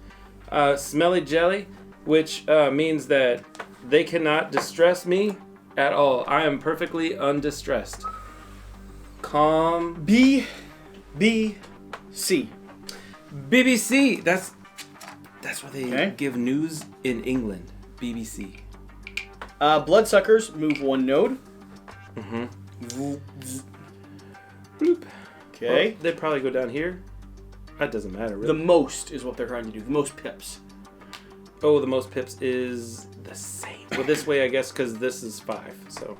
Smelly jelly, which means that they cannot distress me at all. I am perfectly undistressed. Calm. B, C. BBC. That's why they Okay. give news in England. BBC. Bloodsuckers move 1 node. Bloop. Okay. They'd probably go down here. That doesn't matter, really. The most is what they're trying to do. The most pips. Oh, the most pips is the same. Well, this way, I guess, because this is 5, so.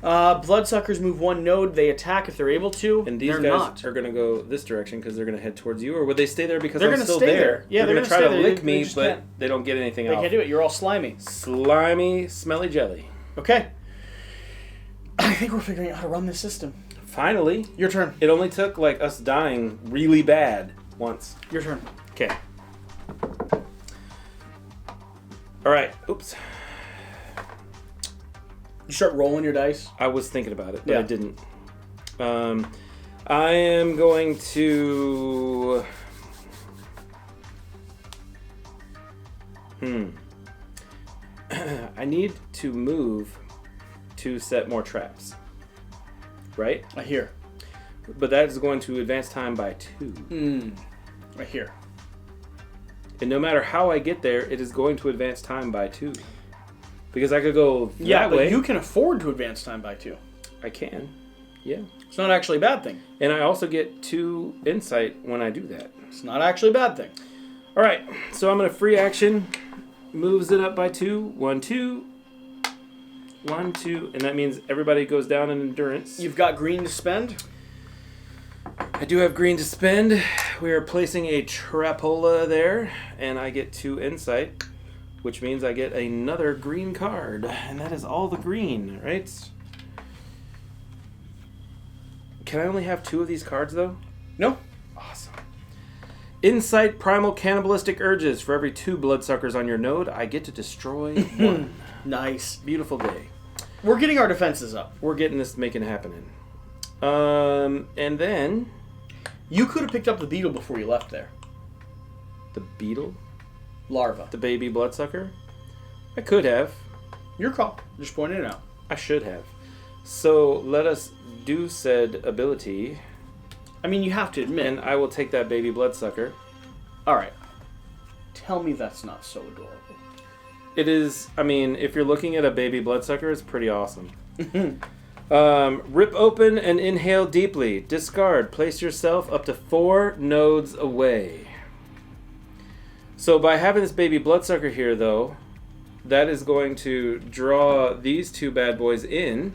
Bloodsuckers move 1 node. They attack if they're able to. And these they're guys not. are going to go this direction because they're going to head towards you, or would they stay there because They're I'm gonna still stay there? there. Yeah, they're going to try stay to there. lick They me, just but can't. they don't get anything They off. can't do it. You're all slimy. Slimy, smelly jelly. Okay. I think we're figuring out how to run this system. Finally. Your turn. It only took, like, us dying really bad once. Your turn. Okay. All right. Oops. You start rolling your dice. I was thinking about it, but Yeah. I didn't. I am going to... I need to move to set more traps. Right? I hear. But that is going to advance time by 2. I hear. And no matter how I get there, it is going to advance time by 2. Because I could go Yeah, that but way. you can afford to advance time by 2. I can. Yeah. It's not actually a bad thing. And I also get 2 insight when I do that. It's not actually a bad thing. All right. So I'm going to free action. Moves it up by 2. 1, 2. 1, 2. And that means everybody goes down in endurance. You've got green to spend. I do have green to spend. We are placing a Trapola there. And I get 2 insight. Which means I get another green card. And that is all the green, right? Can I only have 2 of these cards, though? No. Awesome. Insight Primal Cannibalistic Urges. For every 2 bloodsuckers on your node, I get to destroy 1. Nice. Beautiful day. We're getting our defenses up. We're getting this making happening. And then... You could have picked up the beetle before you left there. The beetle? Larva. The baby bloodsucker? I could have. Your call. Just pointing it out. I should have. So let us do said ability. I mean, you have to admit. And I will take that baby bloodsucker. Alright. Tell me that's not so adorable. It is, I mean, if you're looking at a baby bloodsucker, it's pretty awesome. Rip open and inhale deeply. Discard. Place yourself up to 4 nodes away. So by having this baby bloodsucker here, though, that is going to draw these 2 bad boys in.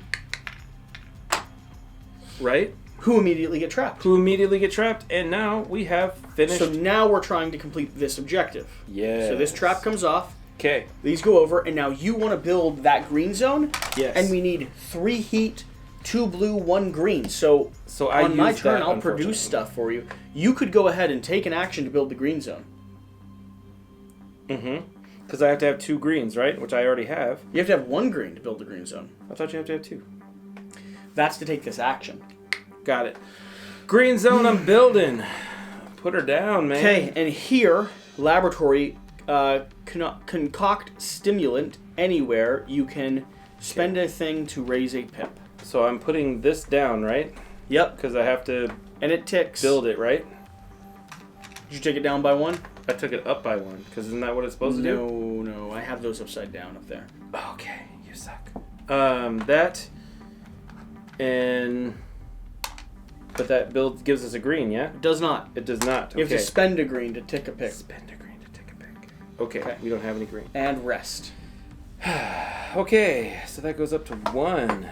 Right? Who immediately get trapped. Who immediately get trapped, and now we have finished. So now we're trying to complete this objective. Yeah. So this trap comes off. Okay. These go over, and now you want to build that green zone. Yes. And we need 3 heat, 2 blue, 1 green. So I on my used turn, that, I'll produce stuff for you. You could go ahead and take an action to build the green zone. Mm-hmm. Because I have to have 2 greens, right? Which I already have. You have to have 1 green to build the green zone. I thought you have to have 2. That's to take this action. Got it. Green zone I'm building. Put her down, man. Okay, and here, laboratory, concoct stimulant anywhere. You can spend a thing to raise a pip. So I'm putting this down, right? Yep. Because I have to And it ticks. build it, right? Did you take it down by 1? I took it up by 1. Because isn't that what it's supposed to do? No. I have those upside down up there. Okay, you suck. That and... But that build gives us a green, yeah? It does not. It does not. You have to spend a green to tick a pick. Spend a green to take a pick. Okay, we don't have any green. And rest. Okay, so that goes up to 1.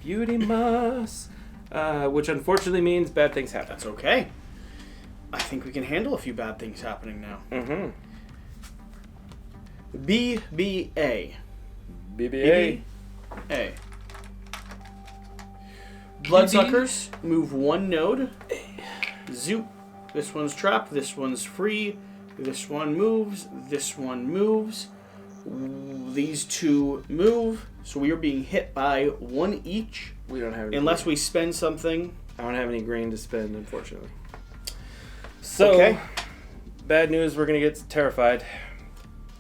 Beauty moss. Which unfortunately means bad things happen. That's okay. I think we can handle a few bad things happening now. Mm-hmm. BBA. BBA. A. Bloodsuckers move 1 node. Zoop. This one's trapped. This one's free. This one moves. This one moves. These 2 move. So we are being hit by 1 each. We don't have any Unless green. we spend something. I don't have any green to spend, unfortunately. So, Okay. Bad news, we're going to get terrified.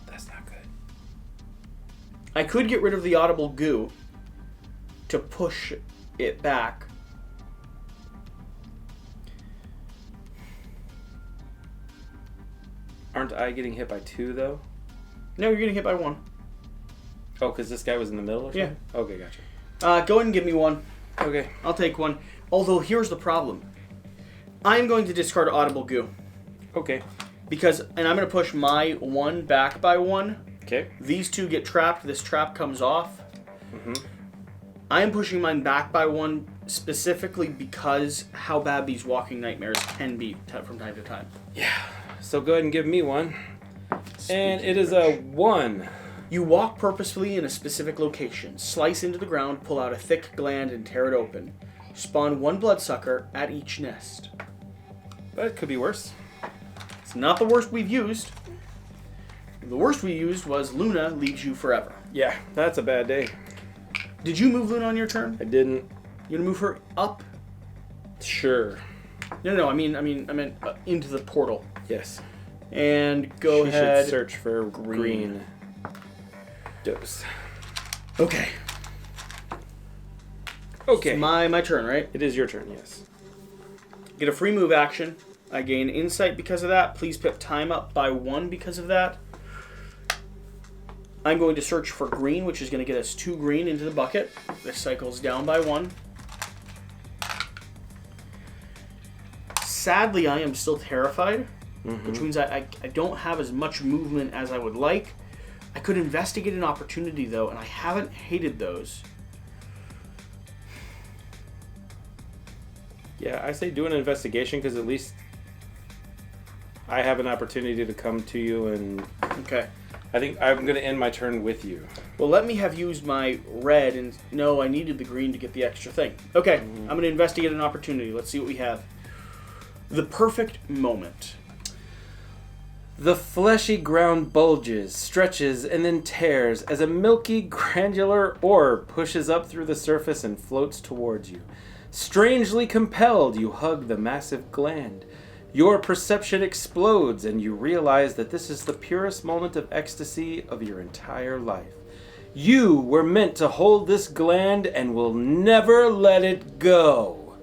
That's not good. I could get rid of the audible goo to push it back. Aren't I getting hit by 2, though? No, you're getting hit by 1. Oh, because this guy was in the middle or something? Yeah. Okay, gotcha. Go ahead and give me 1. Okay. I'll take one. Although, here's the problem. I'm going to discard Audible Goo. Okay. And I'm going to push my 1 back by 1. Okay. These 2 get trapped. This trap comes off. Mm-hmm. I am pushing mine back by 1 specifically because how bad these walking nightmares can be from time to time. Yeah. So go ahead and give me one. And it is a 1. You walk purposefully in a specific location, slice into the ground, pull out a thick gland, and tear it open. Spawn 1 bloodsucker at each nest. But it could be worse. It's not the worst we've used. The worst we used was Luna leaves you forever. Yeah, that's a bad day. Did you move Luna on your turn? I didn't. You gonna move her up? Sure. No. I meant into the portal. Yes. And go ahead. She should search for green dose. Okay. Okay. It's my turn, right? It is your turn, yes. Get a free move action. I gain insight because of that. Please pip time up by 1 because of that. I'm going to search for green, which is going to get us 2 green into the bucket. This cycles down by 1. Sadly, I am still terrified, which means I don't have as much movement as I would like. I could investigate an opportunity, though, and I haven't hated those. Yeah, I say do an investigation because at least I have an opportunity to come to you, and Okay. I think I'm going to end my turn with you. Well, let me have used my red, and no, I needed the green to get the extra thing. Okay, I'm going to investigate an opportunity. Let's see what we have. The perfect moment. The fleshy ground bulges, stretches, and then tears as a milky, granular orb pushes up through the surface and floats towards you. Strangely compelled, you hug the massive gland. Your perception explodes, and you realize that this is the purest moment of ecstasy of your entire life. You were meant to hold this gland and will never let it go.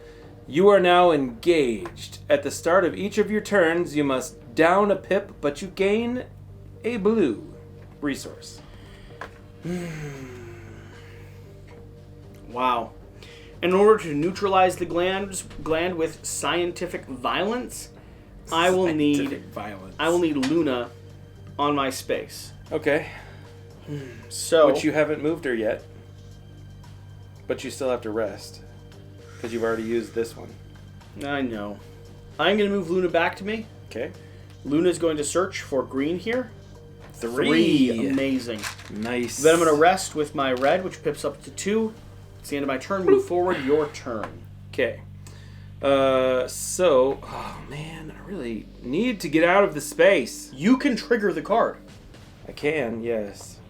You are now engaged. At the start of each of your turns, you must down a pip, but you gain a blue resource. Wow. In order to neutralize the gland with scientific violence, I will need Luna on my space. Okay. So, Which you haven't moved her yet. But you still have to rest. Because you've already used this one. I know. I'm going to move Luna back to me. Okay. Luna's going to search for green here. 3. Amazing. Nice. Then I'm going to rest with my red, which pips up to 2. It's the end of my turn. Move forward, your turn. Okay. Oh man, I really need to get out of the space. You can trigger the card. I can, yes.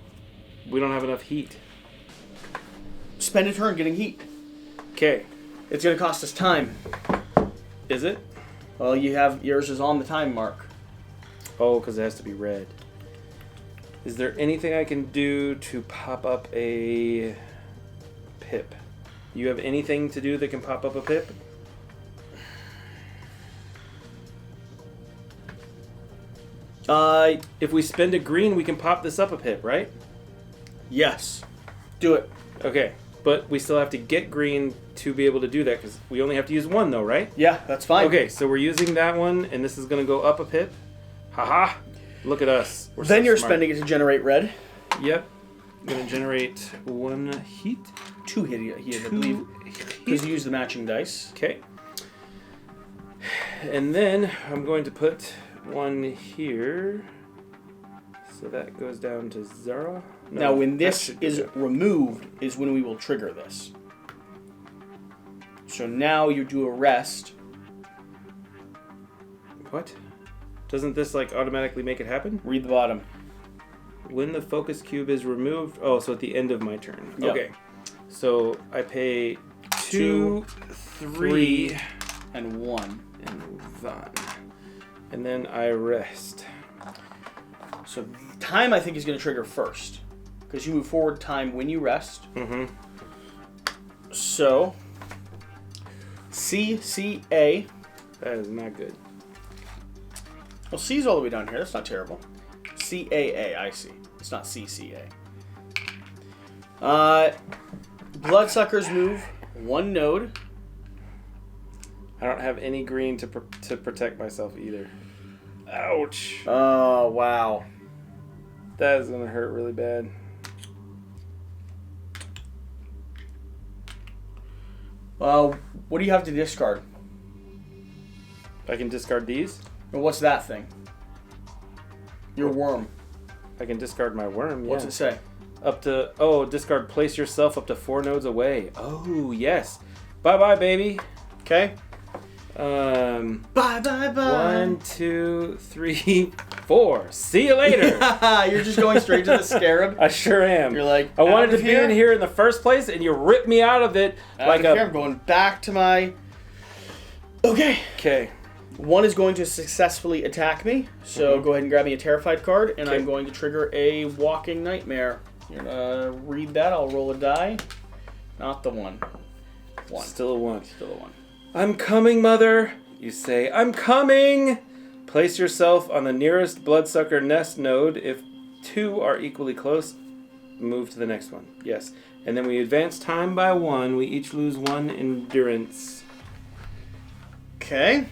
We don't have enough heat. Spend a turn getting heat. Okay. It's going to cost us time. Is it? Well, yours is on the time mark. Oh, because it has to be red. Is there anything I can do to pop up a pip? You have anything to do that can pop up a pip? If we spend a green, we can pop this up a pip, right? Yes. Do it. Okay, but we still have to get green to be able to do that, because we only have to use 1, though, right? Yeah, that's fine. Okay, so we're using that one, and this is going to go up a pip. Haha! Look at us. We're Then so you're smart. spending it to generate red. Yep. I'm going to generate 1 heat. 2 heat, I believe. Because you use the matching dice. Okay. And then I'm going to put 1 here. So that goes down to 0. No, Now, when that this should go is down. removed, is when we will trigger this. So now you do a rest. What? Doesn't this automatically make it happen? Read the bottom. When the focus cube is removed... Oh, so at the end of my turn. Yep. Okay. So I pay 2, 3, and 1. and 1. And then I rest. So time, I think, is going to trigger first. Because you move forward time when you rest. Mm-hmm. So, C-C-A. That is not good. Well, C's all the way down here. That's not terrible. C-A-A, I see. It's not C-C-A. Bloodsuckers move 1 node. I don't have any green to protect myself either. Ouch. Oh, wow. That is going to hurt really bad. What do you have to discard? I can discard these. And what's that thing? Your worm. I can discard my worm, yeah. What's it say? Discard, place yourself up to 4 nodes away. Oh, yes. Bye-bye, baby. Okay. Bye. 1, 2, 3, 4. See you later. You're just going straight to the scarab. I sure am. You're like, I wanted to be in here in the first place, and you ripped me out of it I'm going back to my... Okay. 1 is going to successfully attack me, so go ahead and grab me a terrified card, and I'm going to trigger a walking nightmare. You're gonna read that. I'll roll a die. Not the 1. 1. Still a 1. Still a 1. I'm coming, mother. You say, I'm coming. Place yourself on the nearest bloodsucker nest node. If 2 are equally close, move to the next one. Yes. And then we advance time by 1. We each lose 1 endurance. Okay.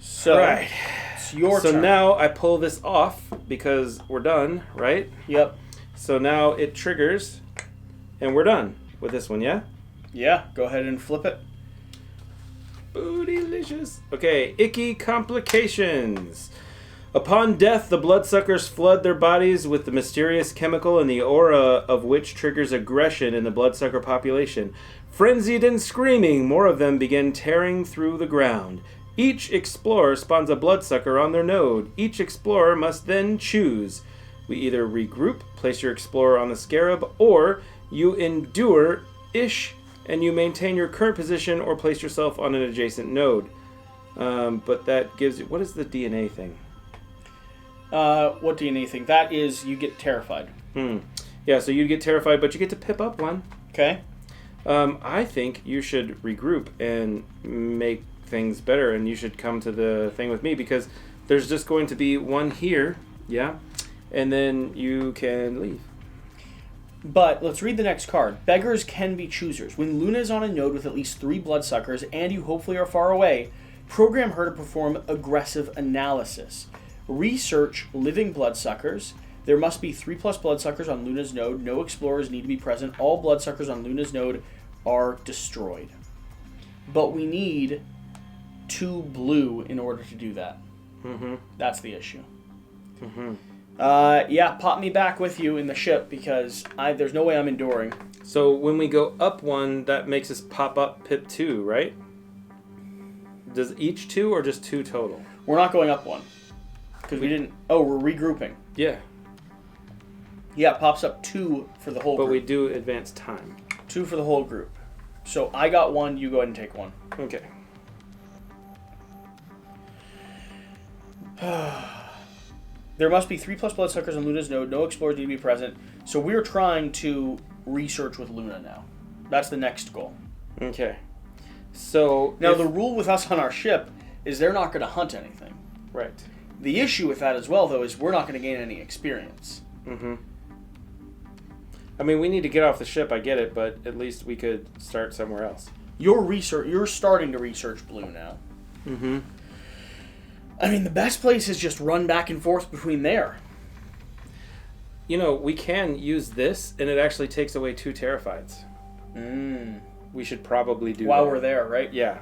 So, right. It's your turn. So now I pull this off because we're done, right? Yep. So now it triggers, and we're done with this one, yeah? Yeah, go ahead and flip it. Bootylicious. Okay, icky complications. Upon death, the bloodsuckers flood their bodies with the mysterious chemical and the aura of which triggers aggression in the bloodsucker population. Frenzied and screaming, more of them begin tearing through the ground. Each explorer spawns a bloodsucker on their node. Each explorer must then choose. We either regroup, place your explorer on the scarab, or you endure-ish and you maintain your current position or place yourself on an adjacent node. But that gives you... What is the DNA thing? What DNA thing? That is, you get terrified. Yeah, so you get terrified, but you get to pip up 1. Okay. I think you should regroup and make things better, and you should come to the thing with me, because there's just going to be 1 here, yeah? And then you can leave. But let's read the next card. Beggars can be choosers. When Luna is on a node with at least 3 bloodsuckers and you hopefully are far away, program her to perform aggressive analysis. Research living bloodsuckers. There must be 3+ bloodsuckers on Luna's node. No explorers need to be present. All bloodsuckers on Luna's node are destroyed. But we need 2 blue in order to do that. That's the issue. Yeah, pop me back with you in the ship, because there's no way I'm enduring. So when we go up 1, that makes us pop up pip 2, right? Does each 2 or just 2 total? We're not going up 1. Because we didn't... Oh, we're regrouping. Yeah. Yeah, it pops up 2 for the whole group. But we do advance time. 2 for the whole group. So I got 1, you go ahead and take 1. Okay. There must be 3+ bloodsuckers on Luna's node. No explorers need to be present. So we're trying to research with Luna now. That's the next goal. Okay. So now the rule with us on our ship is they're not going to hunt anything. Right. The issue with that as well, though, is we're not going to gain any experience. I mean, we need to get off the ship, I get it, but at least we could start somewhere else. You're starting to research blue now. I mean, the best place is just run back and forth between there. You know, we can use this, and it actually takes away 2 terrifieds. We should probably do while that. We're there, right? Yeah.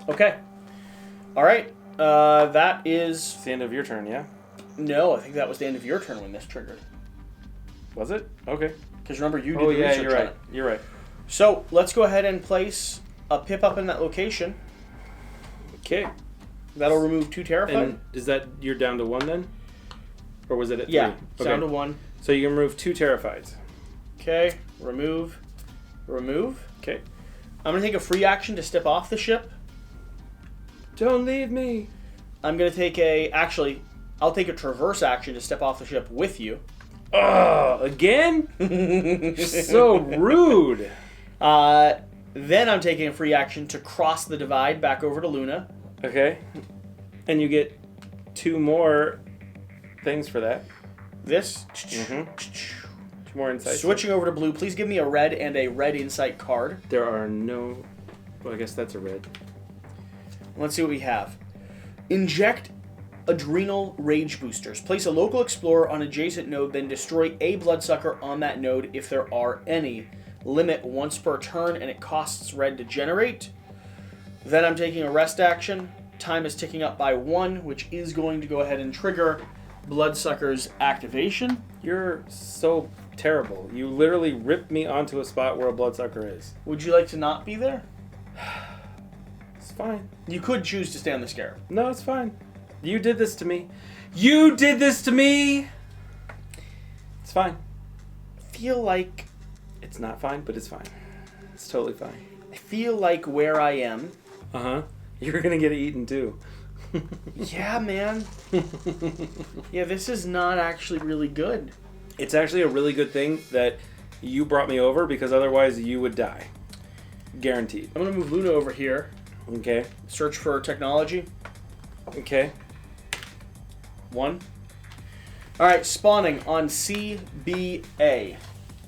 Okay. All right. That is... It's the end of your turn, yeah? No, I think that was the end of your turn when this triggered. Was it? Okay. Because remember, you did the research you're right. on it. You're right. So, let's go ahead and place a pip up in that location. Okay. That'll remove 2 terrified. And is that you're down to 1 then? Or was it at 3? Yeah, okay. down to 1. So you can remove 2 terrifieds. Okay, remove. Okay. I'm going to take a free action to step off the ship. Don't leave me. I'm going to take I'll take a traverse action to step off the ship with you. Again? You're so rude. Then I'm taking a free action to cross the divide back over to Luna. Okay. And you get 2 more things for that. This. 2 more insights. Switching over to blue, please give me a red and a red insight card. There are no... Well, I guess that's a red. Let's see what we have. Inject adrenal rage boosters. Place a local explorer on adjacent node, then destroy a bloodsucker on that node if there are any. Limit once per turn, and it costs red to generate. Then I'm taking a rest action. Time is ticking up by 1, which is going to go ahead and trigger Bloodsucker's activation. You're so terrible. You literally ripped me onto a spot where a bloodsucker is. Would you like to not be there? It's fine. You could choose to stay on the scarab. No, it's fine. You did this to me. You did this to me! It's fine. I feel like... It's not fine, but it's fine. It's totally fine. I feel like where I am... Uh-huh. You're gonna get eaten, too. Yeah, man. Yeah, this is not actually really good. It's actually a really good thing that you brought me over, because otherwise you would die. Guaranteed. I'm going to move Luna over here. Okay. Search for technology. Okay. 1. Alright, spawning on CBA.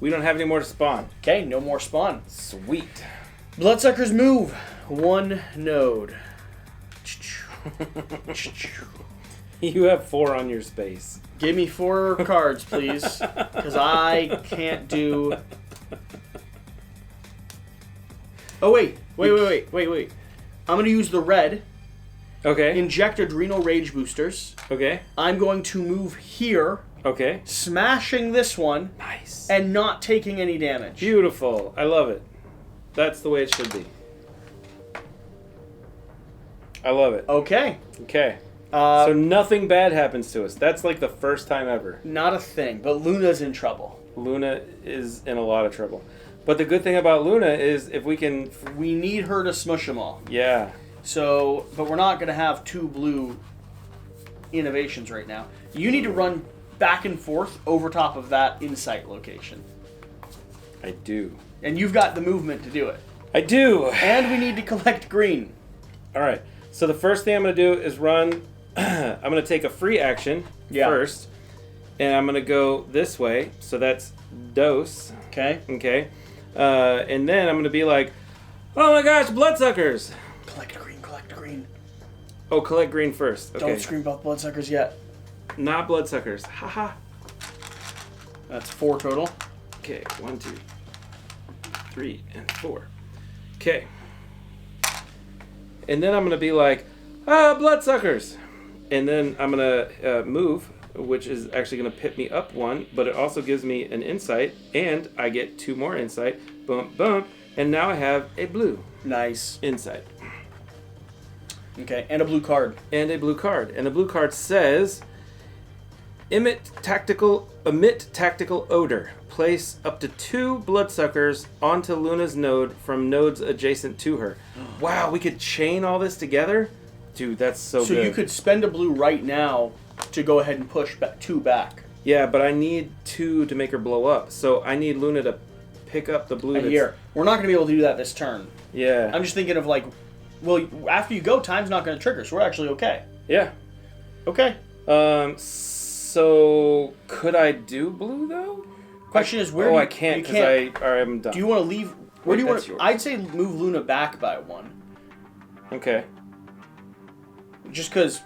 We don't have any more to spawn. Okay, no more spawn. Sweet. Bloodsuckers move. 1 node. You have 4 on your space. Give me 4 cards, please. Because I can't do... Oh, wait. Wait. I'm going to use the red. Okay. Inject adrenal rage boosters. Okay. I'm going to move here. Okay. Smashing this one. Nice. And not taking any damage. Beautiful. I love it. That's the way it should be. I love it. Okay. Okay. So nothing bad happens to us. That's like the first time ever. Not a thing, but Luna's in trouble. Luna is in a lot of trouble. But the good thing about Luna is if we can... We need her to smush them all. Yeah. So, but we're not going to have 2 blue innovations right now. You need to run back and forth over top of that insight location. I do. And you've got the movement to do it. I do. And we need to collect green. All right. So the first thing I'm going to do is run... I'm going to take a free action first. And I'm going to go this way. So that's dose. Okay. Okay. And then I'm going to be like, oh my gosh, bloodsuckers. Collect green. Oh, collect green first. Okay. Don't scream about bloodsuckers yet. Not bloodsuckers. Haha. That's 4 total. Okay. 1, 2, 3, and 4. Okay. And then I'm going to be like, bloodsuckers. And then I'm going to move, which is actually going to pit me up 1, but it also gives me an insight, and I get 2 more insight. Bump, bump. And now I have a blue Nice. insight. Okay, and a blue card. And a blue card. And the blue card says, emit tactical odor. Place up to 2 bloodsuckers onto Luna's node from nodes adjacent to her. Wow, we could chain all this together? Dude, that's so good. So you could spend a blue right now to go ahead and push 2 back. Yeah, but I need 2 to make her blow up. So I need Luna to pick up the blue. Here. We're not going to be able to do that this turn. Yeah. I'm just thinking of like, well, after you go, time's not going to trigger, so we're actually okay. Yeah. Okay. So could I do blue though? Question is, where do you... I can't because I'm done. Do you want to leave... Where do you want yours. I'd say move Luna back by 1. Okay. Just because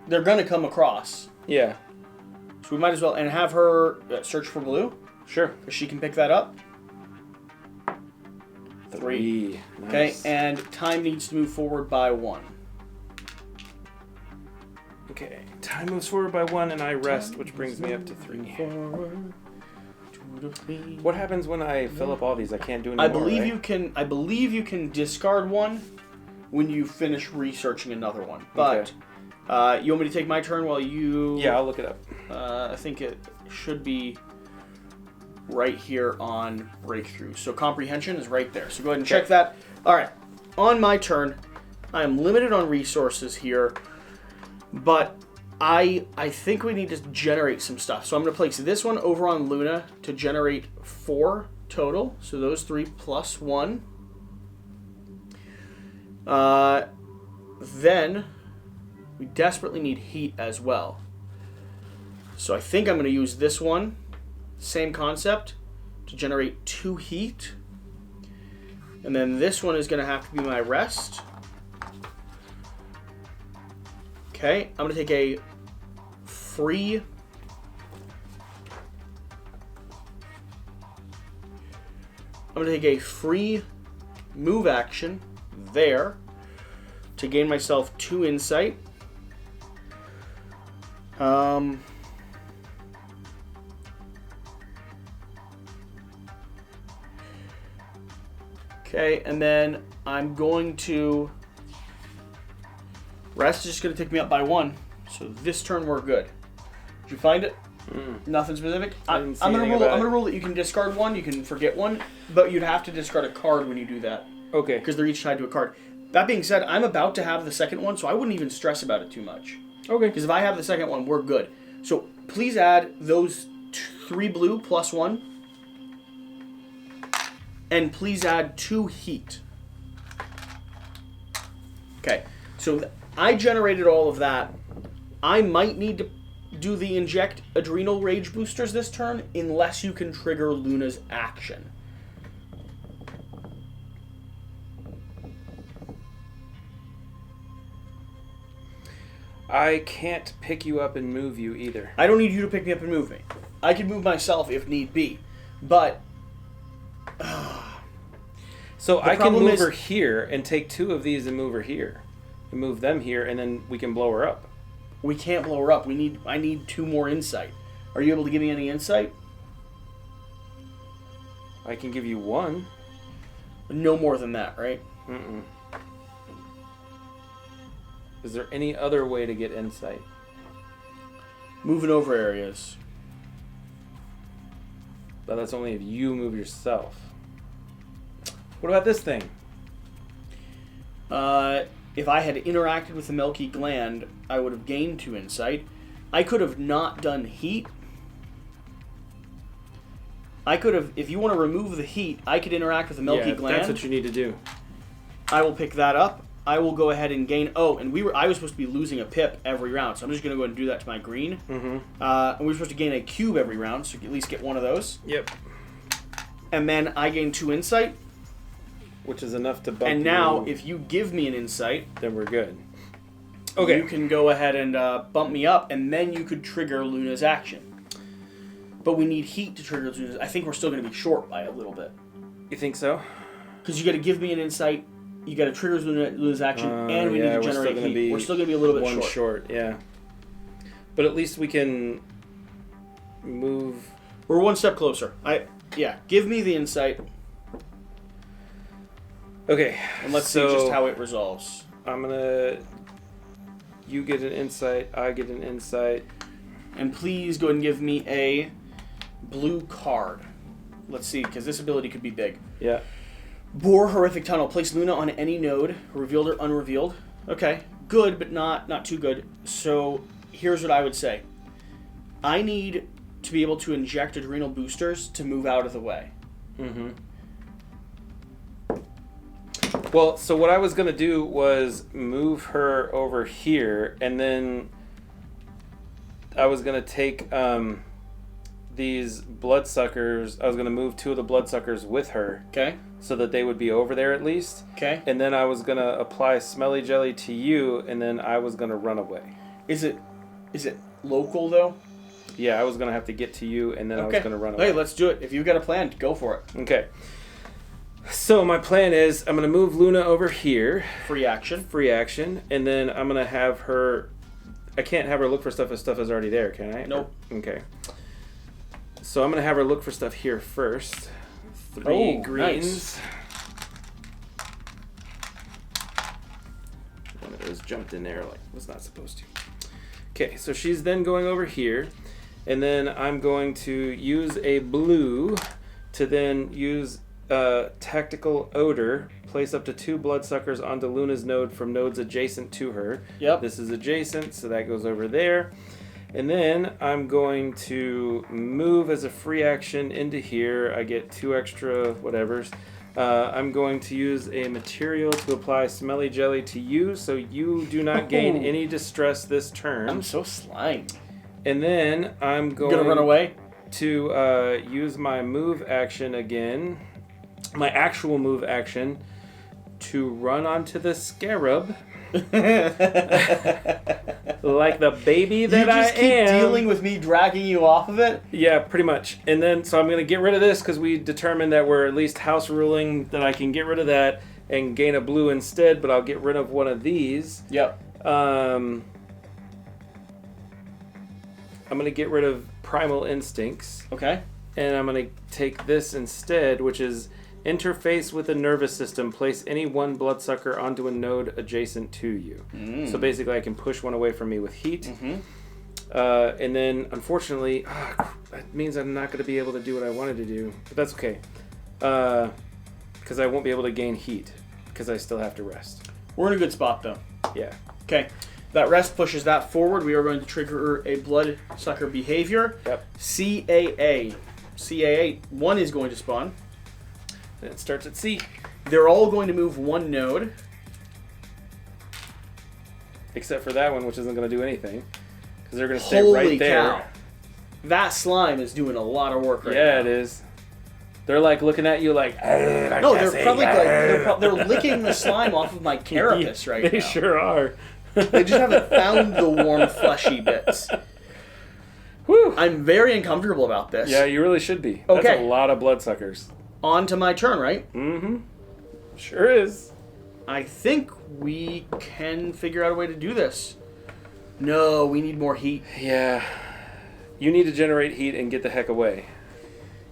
they're going to come across. Yeah. So we might as well... And have her search for blue. Sure. Because she can pick that up. 3. Okay, Nice. and time needs to move forward by 1. Okay. Time moves forward by 1 and I rest, which brings me up to 3. What happens when I fill up all these? I can't do any I more, believe right? I believe you can discard 1 when you finish researching another one. But you want me to take my turn while you... Yeah, I'll look it up. I think it should be right here on breakthrough. So comprehension is right there. So go ahead and check that. All right. On my turn, I am limited on resources here, but I think we need to generate some stuff. So I'm going to place this one over on Luna to generate 4 total. So those 3 plus 1. Then we desperately need heat as well. So I think I'm going to use this one Same concept to generate 2 heat. And then this one is going to have to be my rest. Okay, I'm going to take a free... I'm going to take a free move action there to gain myself 2 insight. Okay, and then I'm going to... Rest is just going to take me up by 1. So this turn we're good. Did you find it? Nothing specific? I'm gonna rule that you can discard 1, you can forget 1, but you'd have to discard a card when you do that. Okay. Because they're each tied to a card. That being said, I'm about to have the second one, so I wouldn't even stress about it too much. Okay. Because if I have the second one, we're good. So please add those 3 blue plus 1. And please add 2 heat. Okay. So I generated all of that. I might need to do the inject adrenal rage boosters this turn unless you can trigger Luna's action. I can't pick you up and move you either. I don't need you to pick me up and move me. I can move myself if need be. But... So I can move her here and take 2 of these and move her here. And move them here, and then we can blow her up. We can't blow her up. I need 2 more insight. Are you able to give me any insight? I can give you 1. No more than that, right? Mm-mm. Is there any other way to get insight? Moving over areas. But that's only if you move yourself. What about this thing? If I had interacted with the milky gland, I would have gained 2 insight. I could have not done heat. I could have, if you want to remove the heat, I could interact with the milky gland. That's what you need to do. I will pick that up. I will go ahead and gain... Oh, and I was supposed to be losing a pip every round, so I'm just going to go ahead and do that to my green. Mm-hmm. And we were supposed to gain a cube every round, so at least get 1 of those. Yep. And then I gain 2 insight. Which is enough to bump And now, if you give me an insight... Then we're good. Okay. You can go ahead and bump me up, and then you could trigger Luna's action. But we need heat to trigger Luna's... I think we're still going to be short by a little bit. You think so? Because you got to give me an insight, you got to trigger Luna's action, and we need to generate heat. We're still going to be a little bit one short. Yeah. But at least we can move... We're 1 step closer. Give me the insight. Okay. And let's see just how it resolves. I'm going to... You get an insight, I get an insight. And please go ahead and give me a blue card. Let's see, because this ability could be big. Yeah. Bore Horrific Tunnel. Place Luna on any node, revealed or unrevealed. Okay, good, but not too good. So here's what I would say. I need to be able to inject adrenal boosters to move out of the way. Mm-hmm. Well, so what I was going to do was move her over here, and then I was going to take these bloodsuckers. I was going to move 2 of the bloodsuckers with her. Okay. So that they would be over there at least. Okay. And then I was going to apply Smelly Jelly to you, and then I was going to run away. Is it local, though? Yeah, I was going to have to get to you, and then I was going to run away. Hey, let's do it. If you've got a plan, go for it. Okay. So my plan is I'm going to move Luna over here. Free action. Free action. And then I'm going to have her... I can't have her look for stuff if stuff is already there, can I? Nope. Okay. So I'm going to have her look for stuff here first. 3 greens. Nice. One of those jumped in there like was not supposed to. Okay, so she's then going over here. And then I'm going to use a blue to then use... Tactical Odor. Place up to 2 bloodsuckers onto Luna's node from nodes adjacent to her. Yep. This is adjacent, so that goes over there. And then I'm going to move as a free action into here. I get 2 extra whatevers. I'm going to use a material to apply Smelly Jelly to you, so you do not gain any distress this turn. I'm so slimy. And then I'm going... You gonna run away? to use my move action again, my actual move action, to run onto the scarab. Like the baby that I am. You just keep dealing with me dragging you off of it? Yeah, pretty much. And then, so I'm going to get rid of this because we determined that we're at least house ruling, that I can get rid of that and gain a blue instead, but I'll get rid of one of these. Yep. I'm going to get rid of Primal Instincts. Okay. And I'm going to take this instead, which is interface with a nervous system. Place any one bloodsucker onto a node adjacent to you. So basically I can push one away from me with heat. And then, unfortunately, that means I'm not going to be able to do what I wanted to do. But that's okay. Because I won't be able to gain heat. Because I still have to rest. We're in a good spot, though. Yeah. Okay. That rest pushes that forward. We are going to trigger a bloodsucker behavior. Yep. CAA. CAA 1 is going to spawn. And it starts at C. They're all going to move one node. Except for that one, which isn't going to do anything. Because they're going to stay Holy right there. cow. That slime is doing a lot of work right now. Yeah, it is. They're like looking at you like... No, they're probably they're licking the slime off of my carapace right now. They sure are. They just haven't found the warm, fleshy bits. Whew. I'm very uncomfortable about this. Yeah, you really should be. Okay. That's a lot of bloodsuckers. On to my turn, right? Mm-hmm. Sure is. I think we can figure out a way to do this. No, we need more heat. Yeah. You need to generate heat and get the heck away.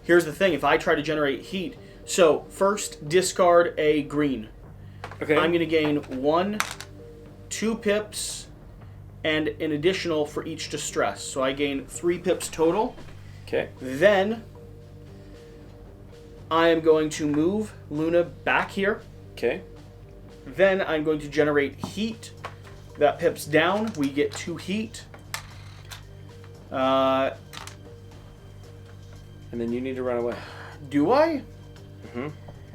Here's the thing. If I try to generate heat... So, first, discard a green. Okay. I'm going to gain 1, 2 pips, and an additional for each distress. So I gain 3 pips total. Okay. Then... I am going to move Luna back here. Okay. Then I'm going to generate heat. That pips down. We get 2 heat. And then you need to run away. Do I? Mm-hmm.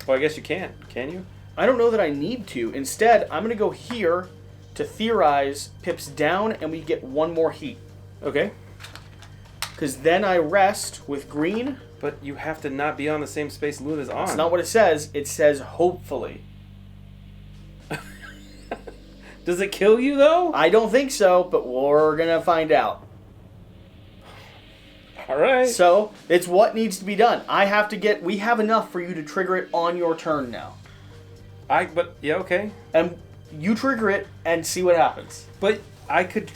Well, I guess you can. Can you? I don't know that I need to. Instead, I'm going to go here to theorize pips down, and we get 1 more heat. Okay. Because then I rest with green. But you have to not be on the same space Luna's on. That's not what it says. It says hopefully. Does it kill you, though? I don't think so, but we're going to find out. All right. So, it's what needs to be done. We have enough for you to trigger it on your turn now. Yeah, okay. And you trigger it and see what happens. But I could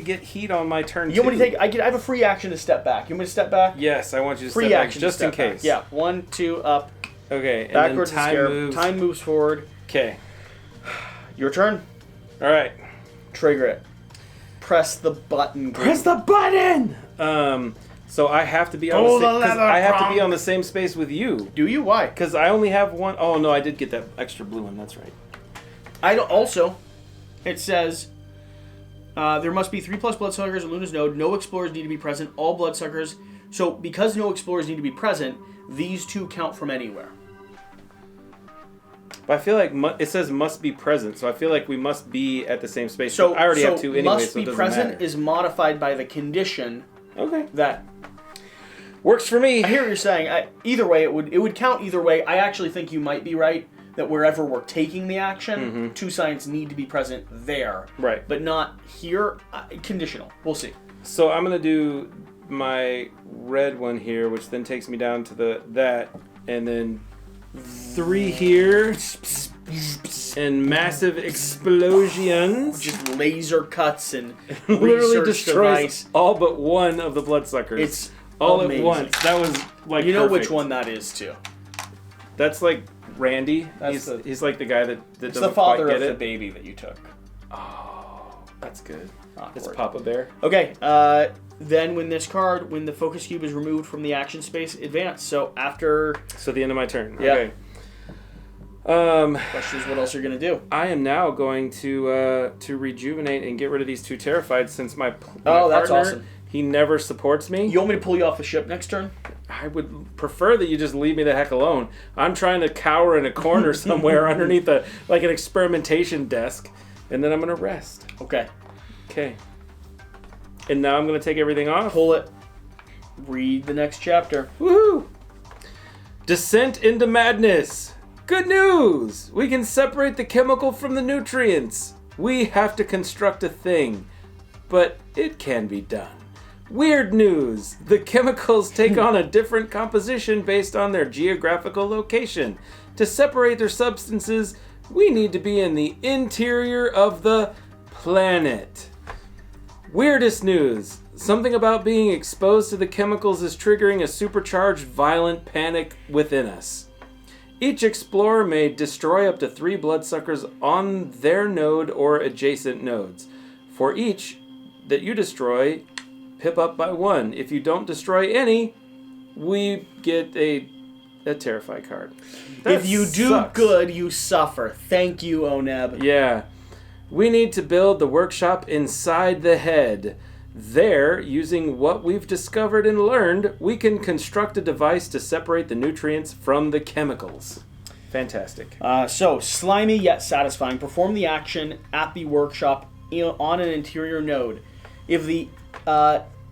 get heat on my turn, You want me to take... I have a free action to step back. You want me to step back? Yes, I want you to Free step back action just to in step back. case. Yeah, 1, 2, up. Okay, and Backwards then to time scare. moves. Time moves forward. Okay. Your turn. All right. Trigger it. Press the button. Press the button. So I have to be on the same space with you. Do you? Why? Because I only have one. Oh no, I did get that extra blue one. That's right. Also, it says there must be 3+ bloodsuckers in Luna's node. No explorers need to be present. All bloodsuckers. So because no explorers need to be present, these 2 count from anywhere. But I feel like it says must be present, so I feel like we must be at the same space. So I already have 2 anyway, must so it be doesn't present matter. is modified by the condition. Okay. That works for me. I hear what you're saying. Either way, it would count either way. I actually think you might be right that wherever we're taking the action, 2 signs need to be present there. Right. But not here. Conditional. We'll see. So I'm gonna do my red one here, which then takes me down to that, and then 3 here, and massive explosions. Just laser cuts and Literally research destroys device. all but one of the bloodsuckers. It's all amazing. at once. That was like you know perfect. which one that is too. That's like Randy. That's he's like the guy that It's doesn't the father quite of get the it. baby that you took. Oh, that's good. Awkward. It's Papa Bear. Okay. Then when the focus cube is removed from the action space, advance. So after. So the end of my turn. Yeah. Okay. Questions? What else are you gonna do? I am now going to rejuvenate and get rid of these 2 terrified since my that's partner, awesome. He never supports me. You want me to pull you off the ship next turn? I would prefer that you just leave me the heck alone. I'm trying to cower in a corner somewhere underneath an experimentation desk, and then I'm gonna rest. Okay. Okay. And now I'm gonna take everything off. Pull it. Read the next chapter. Woohoo! Descent into madness. Good news! We can separate the chemical from the nutrients. We have to construct a thing, but it can be done. Weird news! The chemicals take on a different composition based on their geographical location. To separate their substances, we need to be in the interior of the planet. Weirdest news! Something about being exposed to the chemicals is triggering a supercharged, violent panic within us. Each explorer may destroy up to 3 bloodsuckers on their node or adjacent nodes. For each that you destroy, pip up by 1. If you don't destroy any, we get a terrify card. If you do good, you suffer. Thank you, Oneb. Yeah. We need to build the workshop inside the head. There, using what we've discovered and learned, we can construct a device to separate the nutrients from the chemicals. Fantastic. So, slimy yet satisfying. Perform the action at the workshop on an interior node. If the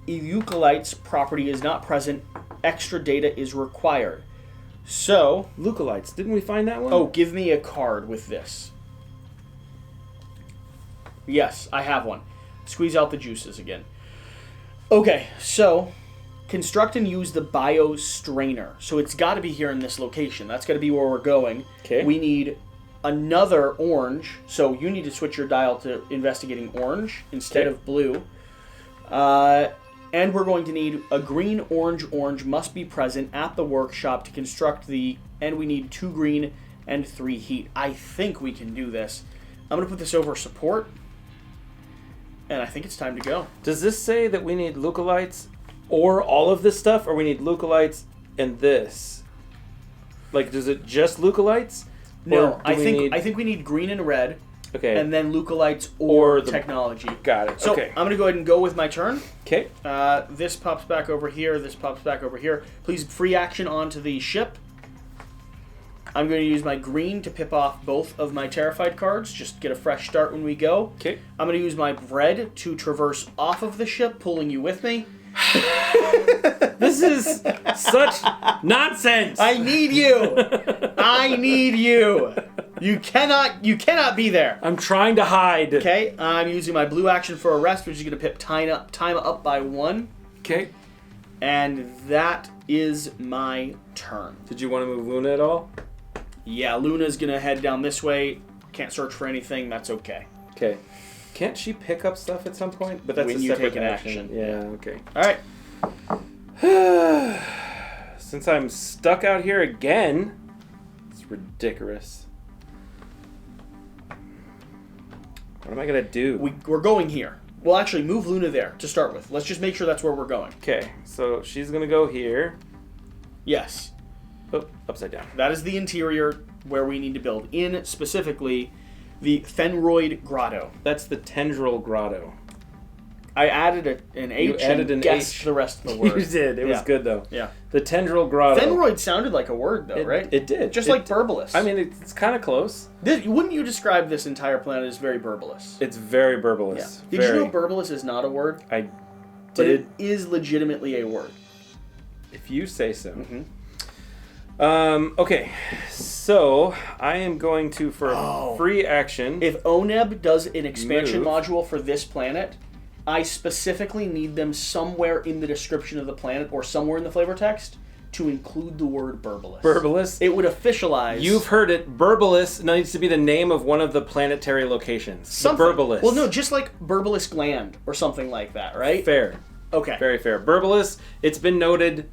eucalyptus property is not present, extra data is required. So, Leucolytes. Didn't we find that one? oh, give me a card with this. Yes, I have one. Squeeze out the juices again. Okay, so construct and use the bio strainer. So it's got to be here in this location. That's got to be where we're going. Okay. We need another orange. So you need to switch your dial to investigating orange instead of blue. And we're going to need a green, orange must be present at the workshop to construct the... And we need 2 green and 3 heat. I think we can do this. I'm going to put this over support. And I think it's time to go. Does this say that we need leucolytes or all of this stuff, or we need leucolytes and this? Like, does it just leucolytes? No, I think we need green and red. Okay. And then leucolytes or the technology. Got it. So okay. I'm going to go ahead and go with my turn. Okay. This pops back over here. This pops back over here. Please free action onto the ship. I'm going to use my green to pip off both of my terrified cards. Just get a fresh start when we go. Okay. I'm going to use my red to traverse off of the ship, pulling you with me. This is such nonsense. I need you. I need you. You cannot be there. I'm trying to hide. Okay, I'm using my blue action for a rest, which is going to pip time up by 1. Okay. And that is my turn. Did you want to move Luna at all? Yeah, Luna's going to head down this way. Can't search for anything. That's okay. Okay. Can't she pick up stuff at some point? But that's When a you separate take an action. action. Yeah, okay. All right. Since I'm stuck out here again, it's ridiculous. What am I going to do? We're going here. Well, actually, move Luna there to start with. Let's just make sure that's where we're going. Okay, so she's going to go here. Yes. Oh, upside down. That is the interior where we need to build. In, specifically, the Fenroid Grotto. That's the tendril grotto. I added an H You added and an guessed H. the rest of the word. You did. It was Yeah. good, though. Yeah. The tendril grotto. Fenroid sounded like a word, though, right? It did. Just like Burbalus. I mean, it's kind of close. Wouldn't you describe this entire planet as very Burbalus? It's very Yeah. Burbalus. Did you know Burbalus is not a word? I But did. it is legitimately a word. If you say so. Mhm. Okay, so I am going to, for a free action... If Oneb does an expansion Move. module for this planet, I specifically need them somewhere in the description of the planet or somewhere in the flavor text to include the word Burbalus. Burbalus. It would officialize... You've heard it. Burbalus needs to be the name of one of the planetary locations. something. The Burbalus. Well, no, just like Burbalus gland or something like that, right? Fair. Okay. Very fair. Burbalus, it's been noted.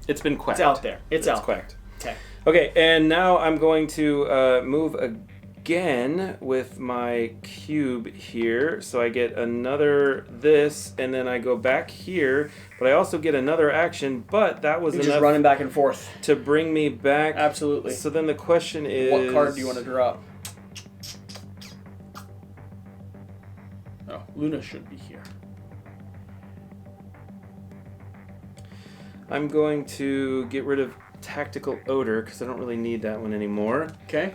It's been quacked. It's out there. It's out there. quacked. Okay. Okay, and now I'm going to move again with my cube here. So I get another this, and then I go back here. But I also get another action, but that was You're enough just running back and forth. to bring me back. Absolutely. So then the question is... What card do you want to drop? Oh, Luna should be here. I'm going to get rid of Tactical Odor, because I don't really need that one anymore. Okay.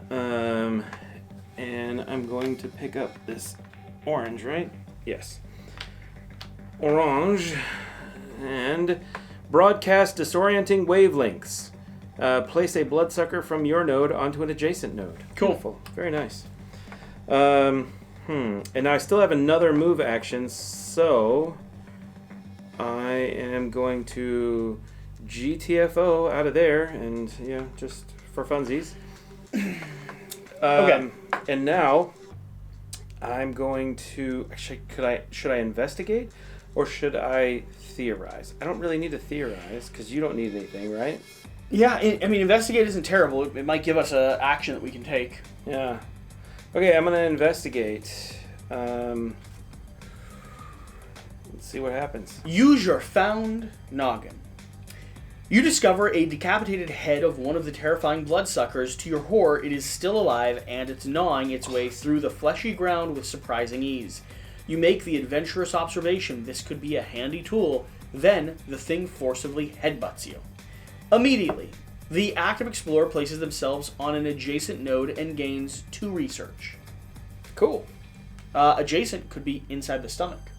And I'm going to pick up this orange, right? Yes. Orange. And broadcast disorienting wavelengths. Place a bloodsucker from your node onto an adjacent node. Cool. Beautiful. Very nice. And I still have another move action, so I am going to GTFO out of there, and just for funsies. Okay. And now I'm going to should I investigate or should I theorize? I don't really need to theorize because you don't need anything, right? Yeah, I mean, investigate isn't terrible. It might give us an action that we can take. Yeah. Okay, I'm gonna investigate. Let's see what happens. Use your found noggin. You discover a decapitated head of one of the terrifying bloodsuckers. To your horror, it is still alive and it's gnawing its way through the fleshy ground with surprising ease. You make the adventurous observation this could be a handy tool, then the thing forcibly headbutts you. Immediately, the active explorer places themselves on an adjacent node and gains 2 research. Cool. Adjacent could be inside the stomach.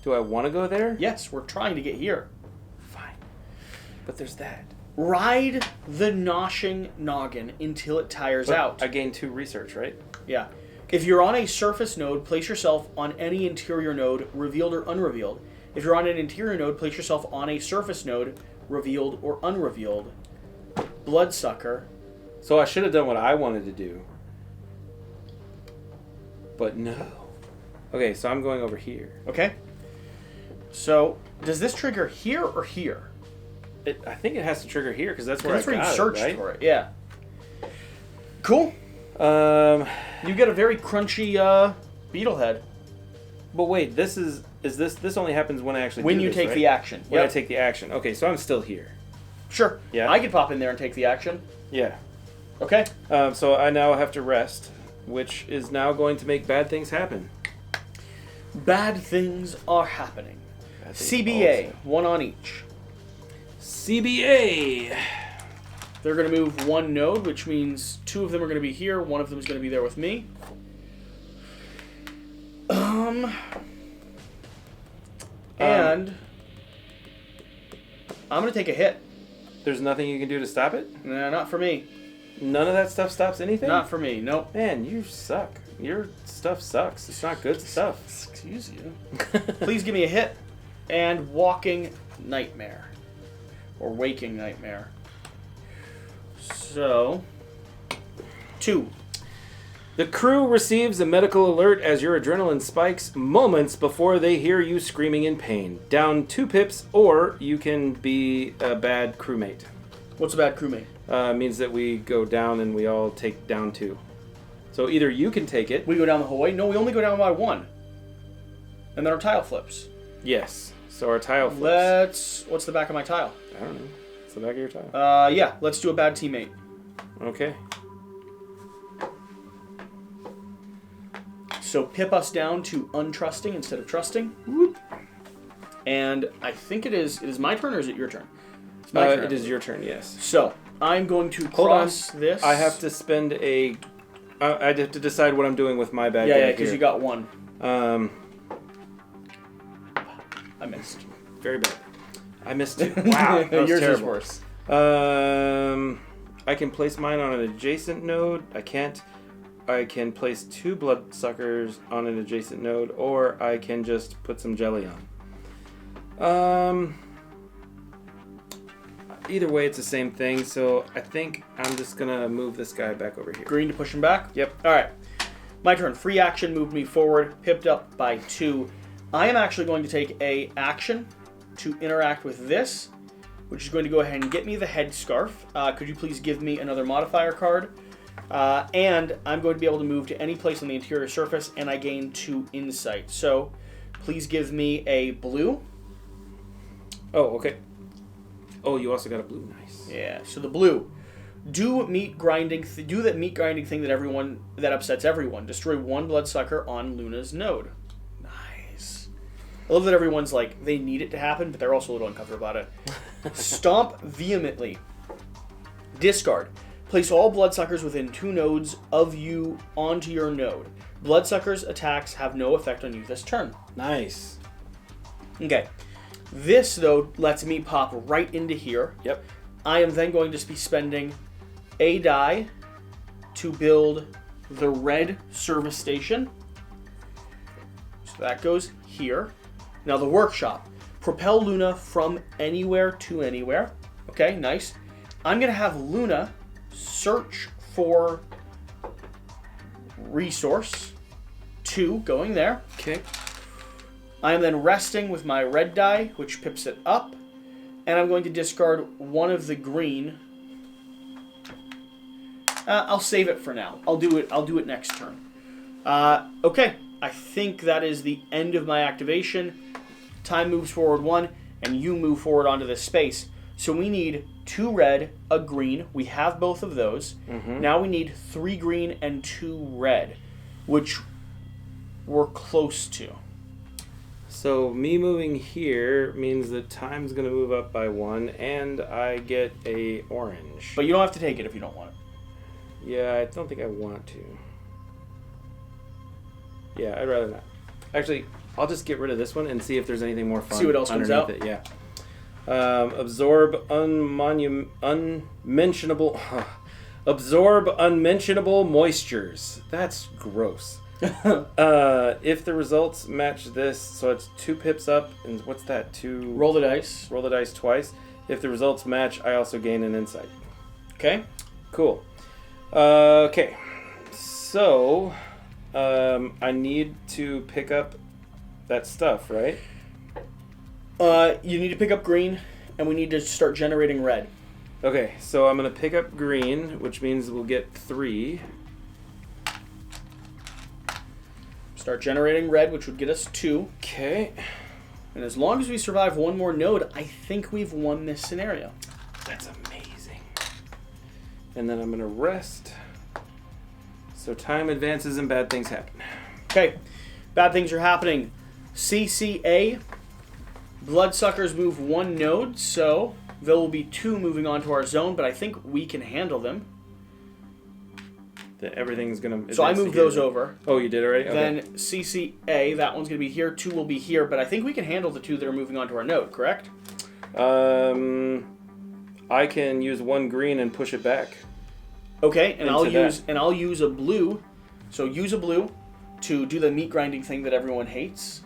Do I want to go there? Yes, we're trying to get here. Fine. But there's that. Ride the noshing noggin until it tires out. I gain 2 research, right? Yeah. If you're on a surface node, place yourself on any interior node, revealed or unrevealed. If you're on an interior node, place yourself on a surface node, revealed or unrevealed. Bloodsucker. So I should have done what I wanted to do. But no. Okay, so I'm going over here. Okay. So, does this trigger here or here? I think it has to trigger here because that's where That's I where got you searched it, right? for it. Yeah. Cool. You get a very crunchy beetle head. But wait, this only happens when I actually When do you this, take right? the action. When I Yep. take the action. Okay, so I'm still here. Sure. Yeah. I could pop in there and take the action. Yeah. Okay. So I now have to rest, which is now going to make bad things happen. Bad things are happening. Bad things CBA, also. 1 on each. CBA. They're going to move 1 node, which means 2 of them are going to be here. 1 of them is going to be there with me. And I'm going to take a hit. There's nothing you can do to stop it? No, not for me. None of that stuff stops anything? Not for me. Nope. Man, you suck. Your stuff sucks. It's not good stuff. Excuse you. Please give me a hit. And walking nightmare. Or waking nightmare. So, 2. The crew receives a medical alert as your adrenaline spikes moments before they hear you screaming in pain. Down 2 pips, or you can be a bad crewmate. What's a bad crewmate? Means that we go down and we all take down 2. So either you can take it. We go down the whole way? No, we only go down by 1. And then our tile flips. Yes. So our tile flips. What's the back of my tile? I don't know. It's the back of your tile. Yeah, let's do a bad teammate. Okay. So pip us down to untrusting instead of trusting. Whoop. And I think it is my turn or is it your turn? It's my turn. It is your turn, yes. So I'm going to Hold cross on. this. I have to spend a... I have to decide what I'm doing with my bad guy Yeah, because here. you got 1. I missed. Very bad. I missed 2. Wow, that was Yours terrible. is worse. I can place mine on an adjacent node. I can't. I can place 2 bloodsuckers on an adjacent node, or I can just put some jelly on. Either way, it's the same thing, so I think I'm just gonna move this guy back over here. Green to push him back? Yep. Alright. My turn. Free action moved me forward, pipped up by 2. I am actually going to take a action to interact with this, which is going to go ahead and get me the headscarf. Could you please give me another modifier card? And I'm going to be able to move to any place on the interior surface, and I gain 2 insight. So, please give me a blue. Oh, okay. Oh, you also got a blue. Nice. Yeah. So the blue. Do that meat grinding thing that upsets everyone. Destroy 1 bloodsucker on Luna's node. Nice. I love that everyone's like they need it to happen, but they're also a little uncomfortable about it. Stomp vehemently. Discard. Place all bloodsuckers within 2 nodes of you onto your node. Bloodsuckers' attacks have no effect on you this turn. Nice. Okay. This, though, lets me pop right into here. Yep. I am then going to be spending a die to build the red service station. So that goes here. Now the workshop. Propel Luna from anywhere to anywhere. Okay, nice. I'm going to have Luna search for resource 2 going there. Okay. I am then resting with my red die, which pips it up. And I'm going to discard one of the green. I'll save it for now. I'll do it next turn. Okay. I think that is the end of my activation. Time moves forward 1, and you move forward onto this space. So we need 2 red, a green. We have both of those. Mm-hmm. Now we need 3 green and 2 red, which we're close to. So me moving here means that time's going to move up by 1, and I get a orange. But you don't have to take it if you don't want it. Yeah, I don't think I want to. Yeah, I'd rather not. Actually, I'll just get rid of this one and see if there's anything more fun. See what else comes out. It. Yeah. Absorb unmentionable. Absorb unmentionable moistures. That's gross. If the results match this, so it's 2 pips up, and what's that? 2. Roll the dice. Roll the dice twice. If the results match, I also gain an insight. Okay. Cool. Okay. So, I need to pick up that stuff, right? You need to pick up green, and we need to start generating red. Okay, so I'm going to pick up green, which means we'll get 3. Start generating red, which would get us 2. Okay. And as long as we survive one more node, I think we've won this scenario. That's amazing. And then I'm going to rest. So time advances and bad things happen. Okay, bad things are happening. CCA, bloodsuckers move 1 node, so there will be 2 moving onto our zone, but I think we can handle them. Everything's going to... So I moved those over. Oh, you did already? Okay. Then CCA, that one's going to be here, 2 will be here, but I think we can handle the 2 that are moving onto our node, correct? I can use 1 green and push it back. Okay, and I'll use a blue. So use a blue to do the meat grinding thing that everyone hates.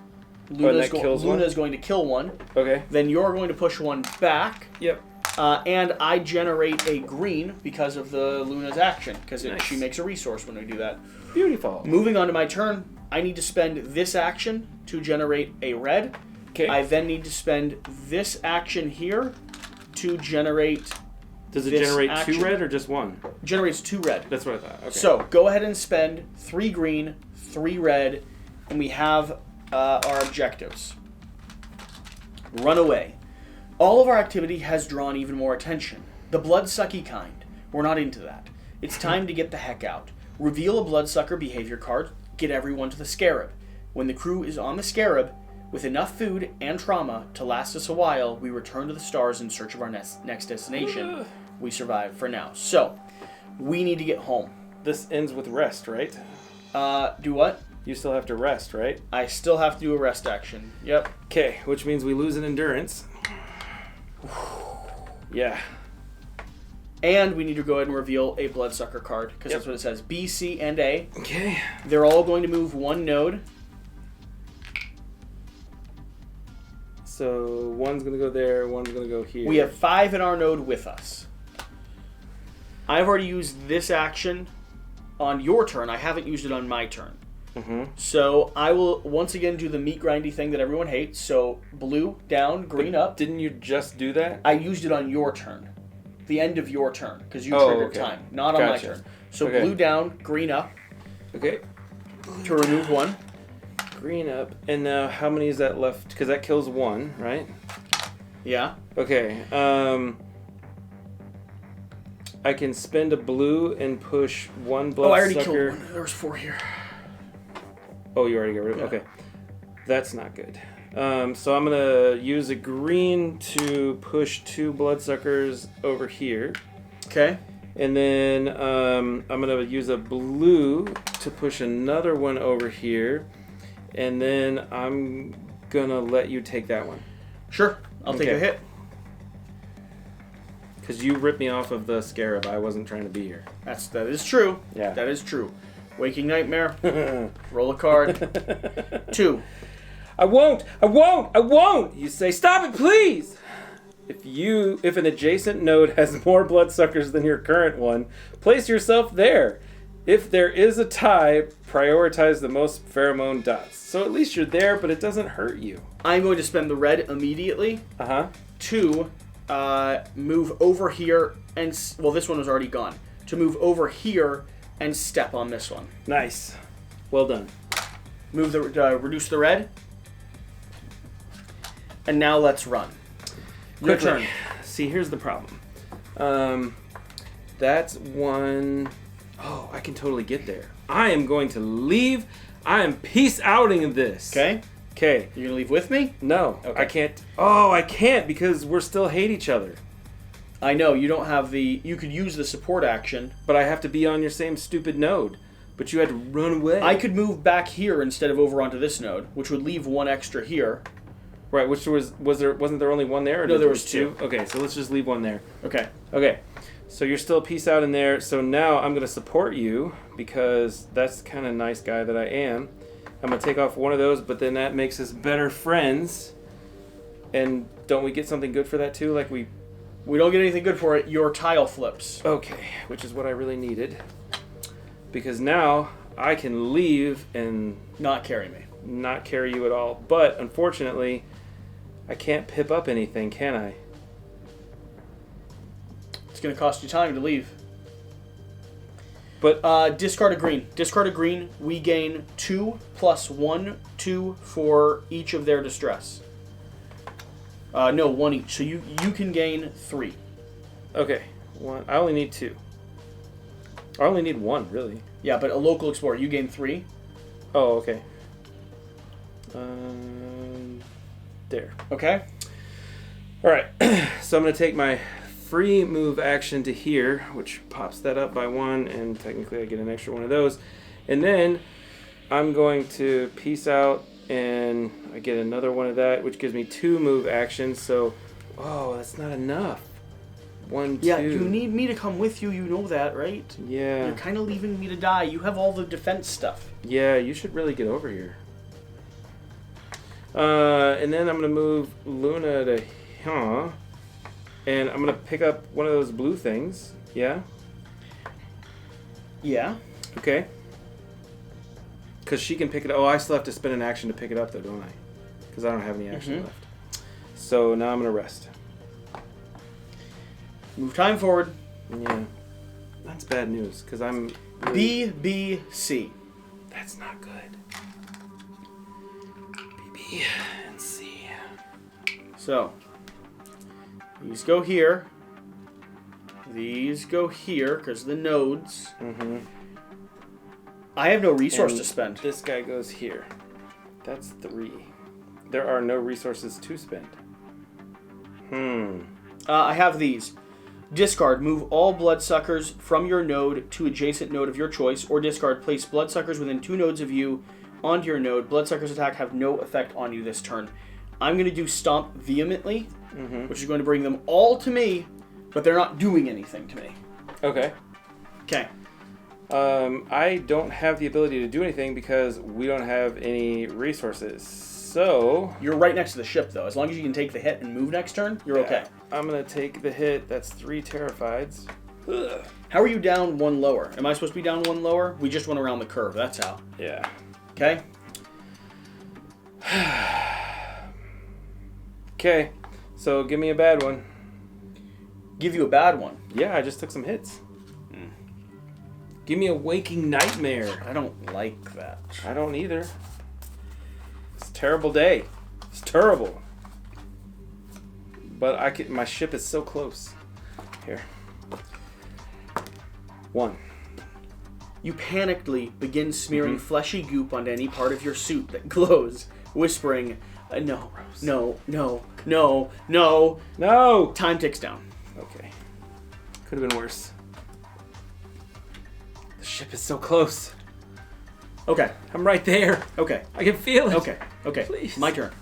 Luna's going to kill 1. Okay. Then you're going to push 1 back. Yep. And I generate a green because of the Luna's action, because Nice. she makes a resource when we do that. Beautiful. Moving on to my turn, I need to spend this action to generate a red. Okay. I then need to spend this action here to generate... Does it this generate action. 2 red or just 1? Generates 2 red. That's what I thought. Okay. So, go ahead and spend 3 green, 3 red, and we have our objectives. Run away. All of our activity has drawn even more attention. The bloodsucky kind. We're not into that. It's time to get the heck out. Reveal a bloodsucker behavior card. Get everyone to the scarab. When the crew is on the scarab, with enough food and trauma to last us a while, we return to the stars in search of our next destination. We survive for now. So, we need to get home. This ends with rest, right? Do what? You still have to rest, right? I still have to do a rest action. Yep. Okay, which means we lose an endurance. Yeah. And we need to go ahead and reveal a bloodsucker card, because that's what it says. B, C, and A. Okay. They're all going to move 1 node. So one's going to go there, one's going to go here. We have 5 in our node with us. I've already used this action on your turn. I haven't used it on my turn. Mm-hmm. So I will once again do the meat grindy thing that everyone hates. So blue down, green up. Didn't you just do that? I used it on your turn. The end of your turn, because you triggered time. Not on my turn. So blue down, green up. Okay. To remove 1. Green up. And now how many is that left? Because that kills 1, right? Yeah. Okay. I can spend a blue and push 1 bloodsucker. Oh, I already killed 1. There was 4 here. Oh, you already got rid of it? Okay. That's not good. So I'm going to use a green to push 2 bloodsuckers over here. Okay. And then I'm going to use a blue to push another one over here. And then I'm going to let you take that one. Sure, I'll take a Okay. hit. Because you ripped me off of the scarab. I wasn't trying to be here. That is true. Yeah. That is true. Waking nightmare. Roll a card. 2. I won't! You say, stop it, please! If an adjacent node has more bloodsuckers than your current one, place yourself there. If there is a tie, prioritize the most pheromone dots. So at least you're there, but it doesn't hurt you. I'm going to spend the red immediately Uh-huh. to move over here and... Well, this one was already gone. To move over here and step on this one. Nice. Well done. Move the reduce the red. And now let's run. Your Quickly. turn. See, here's the problem. That's one... Oh, I can totally get there. I am going to leave. I am peace outing this. Okay. Okay. You're gonna leave with me? No, Okay. I can't. Oh, I can't because we're still hate each other. I know you don't have the. You could use the support action. But I have to be on your same stupid node. But you had to run away. I could move back here instead of over onto this node, which would leave one extra here. Right, which wasn't there only one there? Or No, did there was 2. Okay, so let's just leave one there. Okay. Okay, so you're still peace out in there. So now I'm going to support you because that's the kind of nice guy that I am. I'm going to take off one of those, but then that makes us better friends. And don't we get something good for that too? Like we don't get anything good for it. Your tile flips. Okay, which is what I really needed. Because now I can leave and Not carry me. not carry you at all. But unfortunately, I can't pip up anything, can I? It's gonna cost you time to leave. But Discard a green. Discard a green. We gain 2 plus 1, 2 for each of their distress. No, 1 each. So you can gain 3. okay, one. I only need 2. I only need 1, really. Yeah, but a local explorer, you gain 3. Oh, okay. There. Okay. All right. So I'm going to take my free move action to here, which pops that up by 1, and technically I get an extra one of those. And then I'm going to peace out, and I get another one of that, which gives me 2 move actions. So, oh, that's not enough. 1, 2. Yeah, you need me to come with you. You know that, right? Yeah. You're kind of leaving me to die. You have all the defense stuff. Yeah, you should really get over here. And then I'm going to move Luna to here. And I'm going to pick up one of those blue things. Yeah? Yeah. Okay. Because she can pick it up. Oh, I still have to spend an action to pick it up, though, don't I? Because I don't have any action left. So now I'm going to rest. Move time forward. Yeah. That's bad news, because I'm... B, B, C. That's not good. B, and C. So, these go here. These go here, because the nodes. Mm-hmm. I have no resource And to spend. This guy goes here. That's 3. There are no resources to spend. I have these. Discard. Move all bloodsuckers from your node to adjacent node of your choice, or discard. Place bloodsuckers within 2 nodes of you onto your node. Bloodsuckers attack have no effect on you this turn. I'm going to do Stomp Vehemently, which is going to bring them all to me, but they're not doing anything to me. Okay. Okay. I don't have the ability to do anything because we don't have any resources. So... You're right next to the ship, though. As long as you can take the hit and move next turn, you're okay. I'm going to take the hit. That's 3 Terrifieds. Ugh. How are you down 1 lower? Am I supposed to be down 1 lower? We just went around the curve. That's how. Yeah. Okay? Okay. So give me a bad one. Give you a bad one. Yeah, I just took some hits. Give me a waking nightmare. I don't like that. I don't either. It's a terrible day. It's terrible. But my ship is so close. Here. 1. You panickedly begin smearing fleshy goop onto any part of your suit that glows, whispering, no, no, no, no, no. No! Time ticks down. Okay. Could have been worse. The ship is so close. Okay, I'm right there. okay, I can feel it. okay, okay. Please. My turn.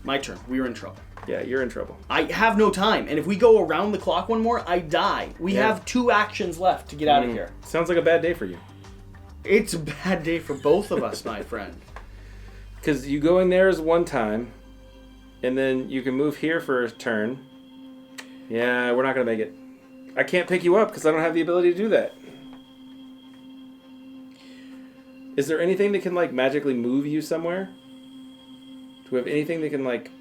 My turn. We are in trouble. Yeah, you're in trouble. I have no time, and if we go around the clock one more, I die. We have 2 actions left to get out of here. Sounds like a bad day for you. It's a bad day for both of us, my friend. Because you go in there as one time, and then you can move here for a turn. Yeah, we're not going to make it. I can't pick you up because I don't have the ability to do that. Is there anything that can, like, magically move you somewhere? Do we have anything that can, like,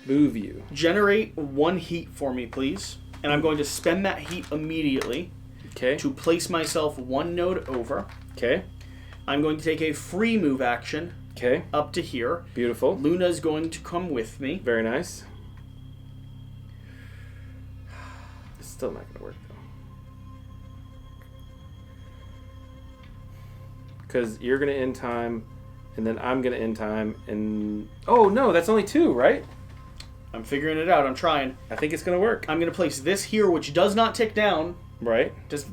move you? Generate 1 heat for me, please. And I'm going to spend that heat immediately to place myself 1 node over. Okay. I'm going to take a free move action up to here. Beautiful. Luna's going to come with me. Very nice. It's still not going to work, though. Because you're going to end time, and then I'm going to end time, and... Oh, no, that's only 2, right? I'm figuring it out. I'm trying. I think it's going to work. I'm going to place this here, which does not tick down. Right. Does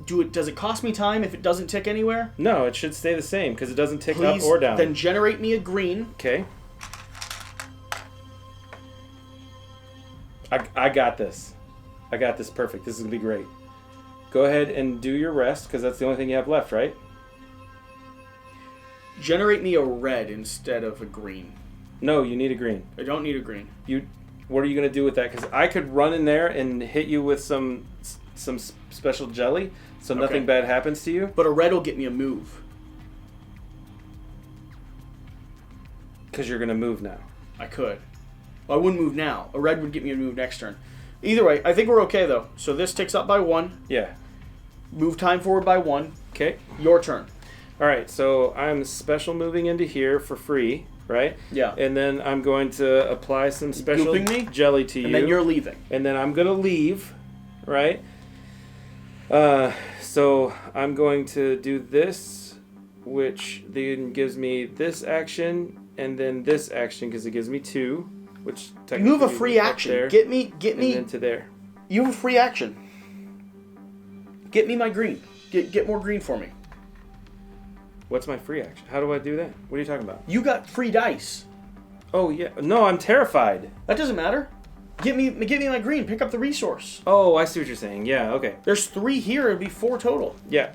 it cost me time if it doesn't tick anywhere? No, it should stay the same, because it doesn't tick Please, up or down. Then generate me a green. Okay. I got this. I got this perfect. This is going to be great. Go ahead and do your rest, because that's the only thing you have left, right? Generate me a red instead of a green. No, you need a green. I don't need a green. What are you going to do with that? Because I could run in there and hit you with some special jelly, so nothing bad happens to you. But a red will get me a move. Because you're going to move now. I could. Well, I wouldn't move now. A red would get me a move next turn. Either way, I think we're okay, though. So this ticks up by 1. Yeah. Move time forward by 1. Okay. Your turn. All right, so I'm special moving into here for free, right? Yeah. And then I'm going to apply some special Gooping me? jelly to you. And then you're leaving. And then I'm going to leave, right? So I'm going to do this, which then gives me this action, and then this action, because it gives me 2, which technically... You have a free action. There, Get me... And then to there. You have a free action. Get me my green. Get more green for me. What's my free action? How do I do that? What are you talking about? You got free dice. Oh, yeah. No, I'm terrified. That doesn't matter. Get me my green. Pick up the resource. Oh, I see what you're saying. Yeah, okay. There's 3 here. It'd be 4 total. Yeah.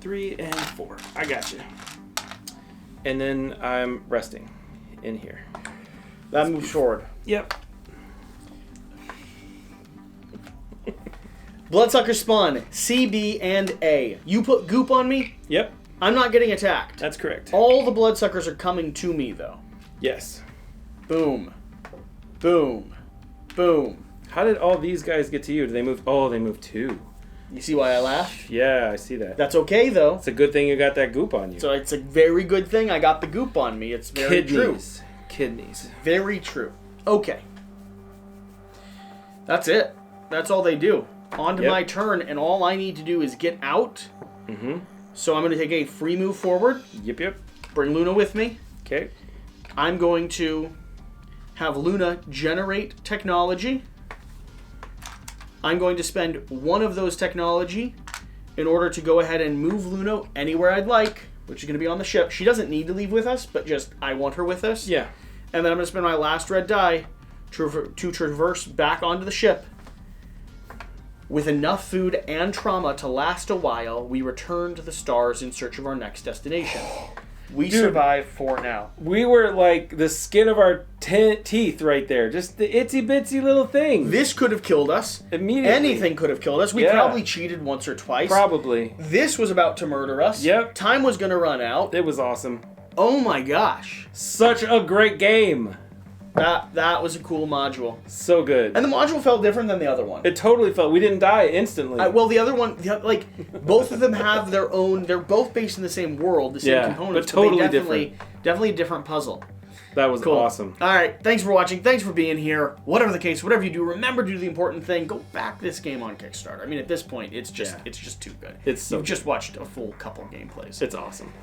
3 and 4. I got you. And then I'm resting in here. That moves forward. Yep. Bloodsucker spawn, C, B, and A. You put goop on me, Yep. I'm not getting attacked. That's correct. All the bloodsuckers are coming to me, though. Yes. Boom. Boom. Boom. How did all these guys get to you? Did they move? Oh, they moved 2. You see why I laughed? Yeah, I see that. That's okay, though. It's a good thing you got that goop on you. So it's a very good thing I got the goop on me. It's very true. Kidneys. Very true. Okay. That's it. That's all they do. On to my turn, and all I need to do is get out. Mm-hmm. So I'm going to take a free move forward. Yep. Bring Luna with me. Okay. I'm going to have Luna generate technology. I'm going to spend 1 of those technology in order to go ahead and move Luna anywhere I'd like, which is going to be on the ship. She doesn't need to leave with us, but just I want her with us. Yeah. And then I'm going to spend my last red die to traverse back onto the ship. With enough food and trauma to last a while, we return to the stars in search of our next destination. We survive for now. We were like the skin of our teeth right there. Just the itsy bitsy little thing. This could have killed us. Immediately. Anything could have killed us. We probably cheated once or twice. Probably. This was about to murder us. Yep. Time was going to run out. It was awesome. Oh my gosh. Such a great game. That was a cool module. So good. And the module felt different than the other one. It totally felt. We didn't die instantly. Well, the other one, both of them have their own. They're both based in the same world, the same components, but totally different. Definitely a different puzzle. That was awesome. All right, thanks for watching. Thanks for being here. Whatever the case, whatever you do, remember to do the important thing. Go back this game on Kickstarter. I mean, at this point, it's just too good. It's so You've just watched a full couple gameplays. It's awesome.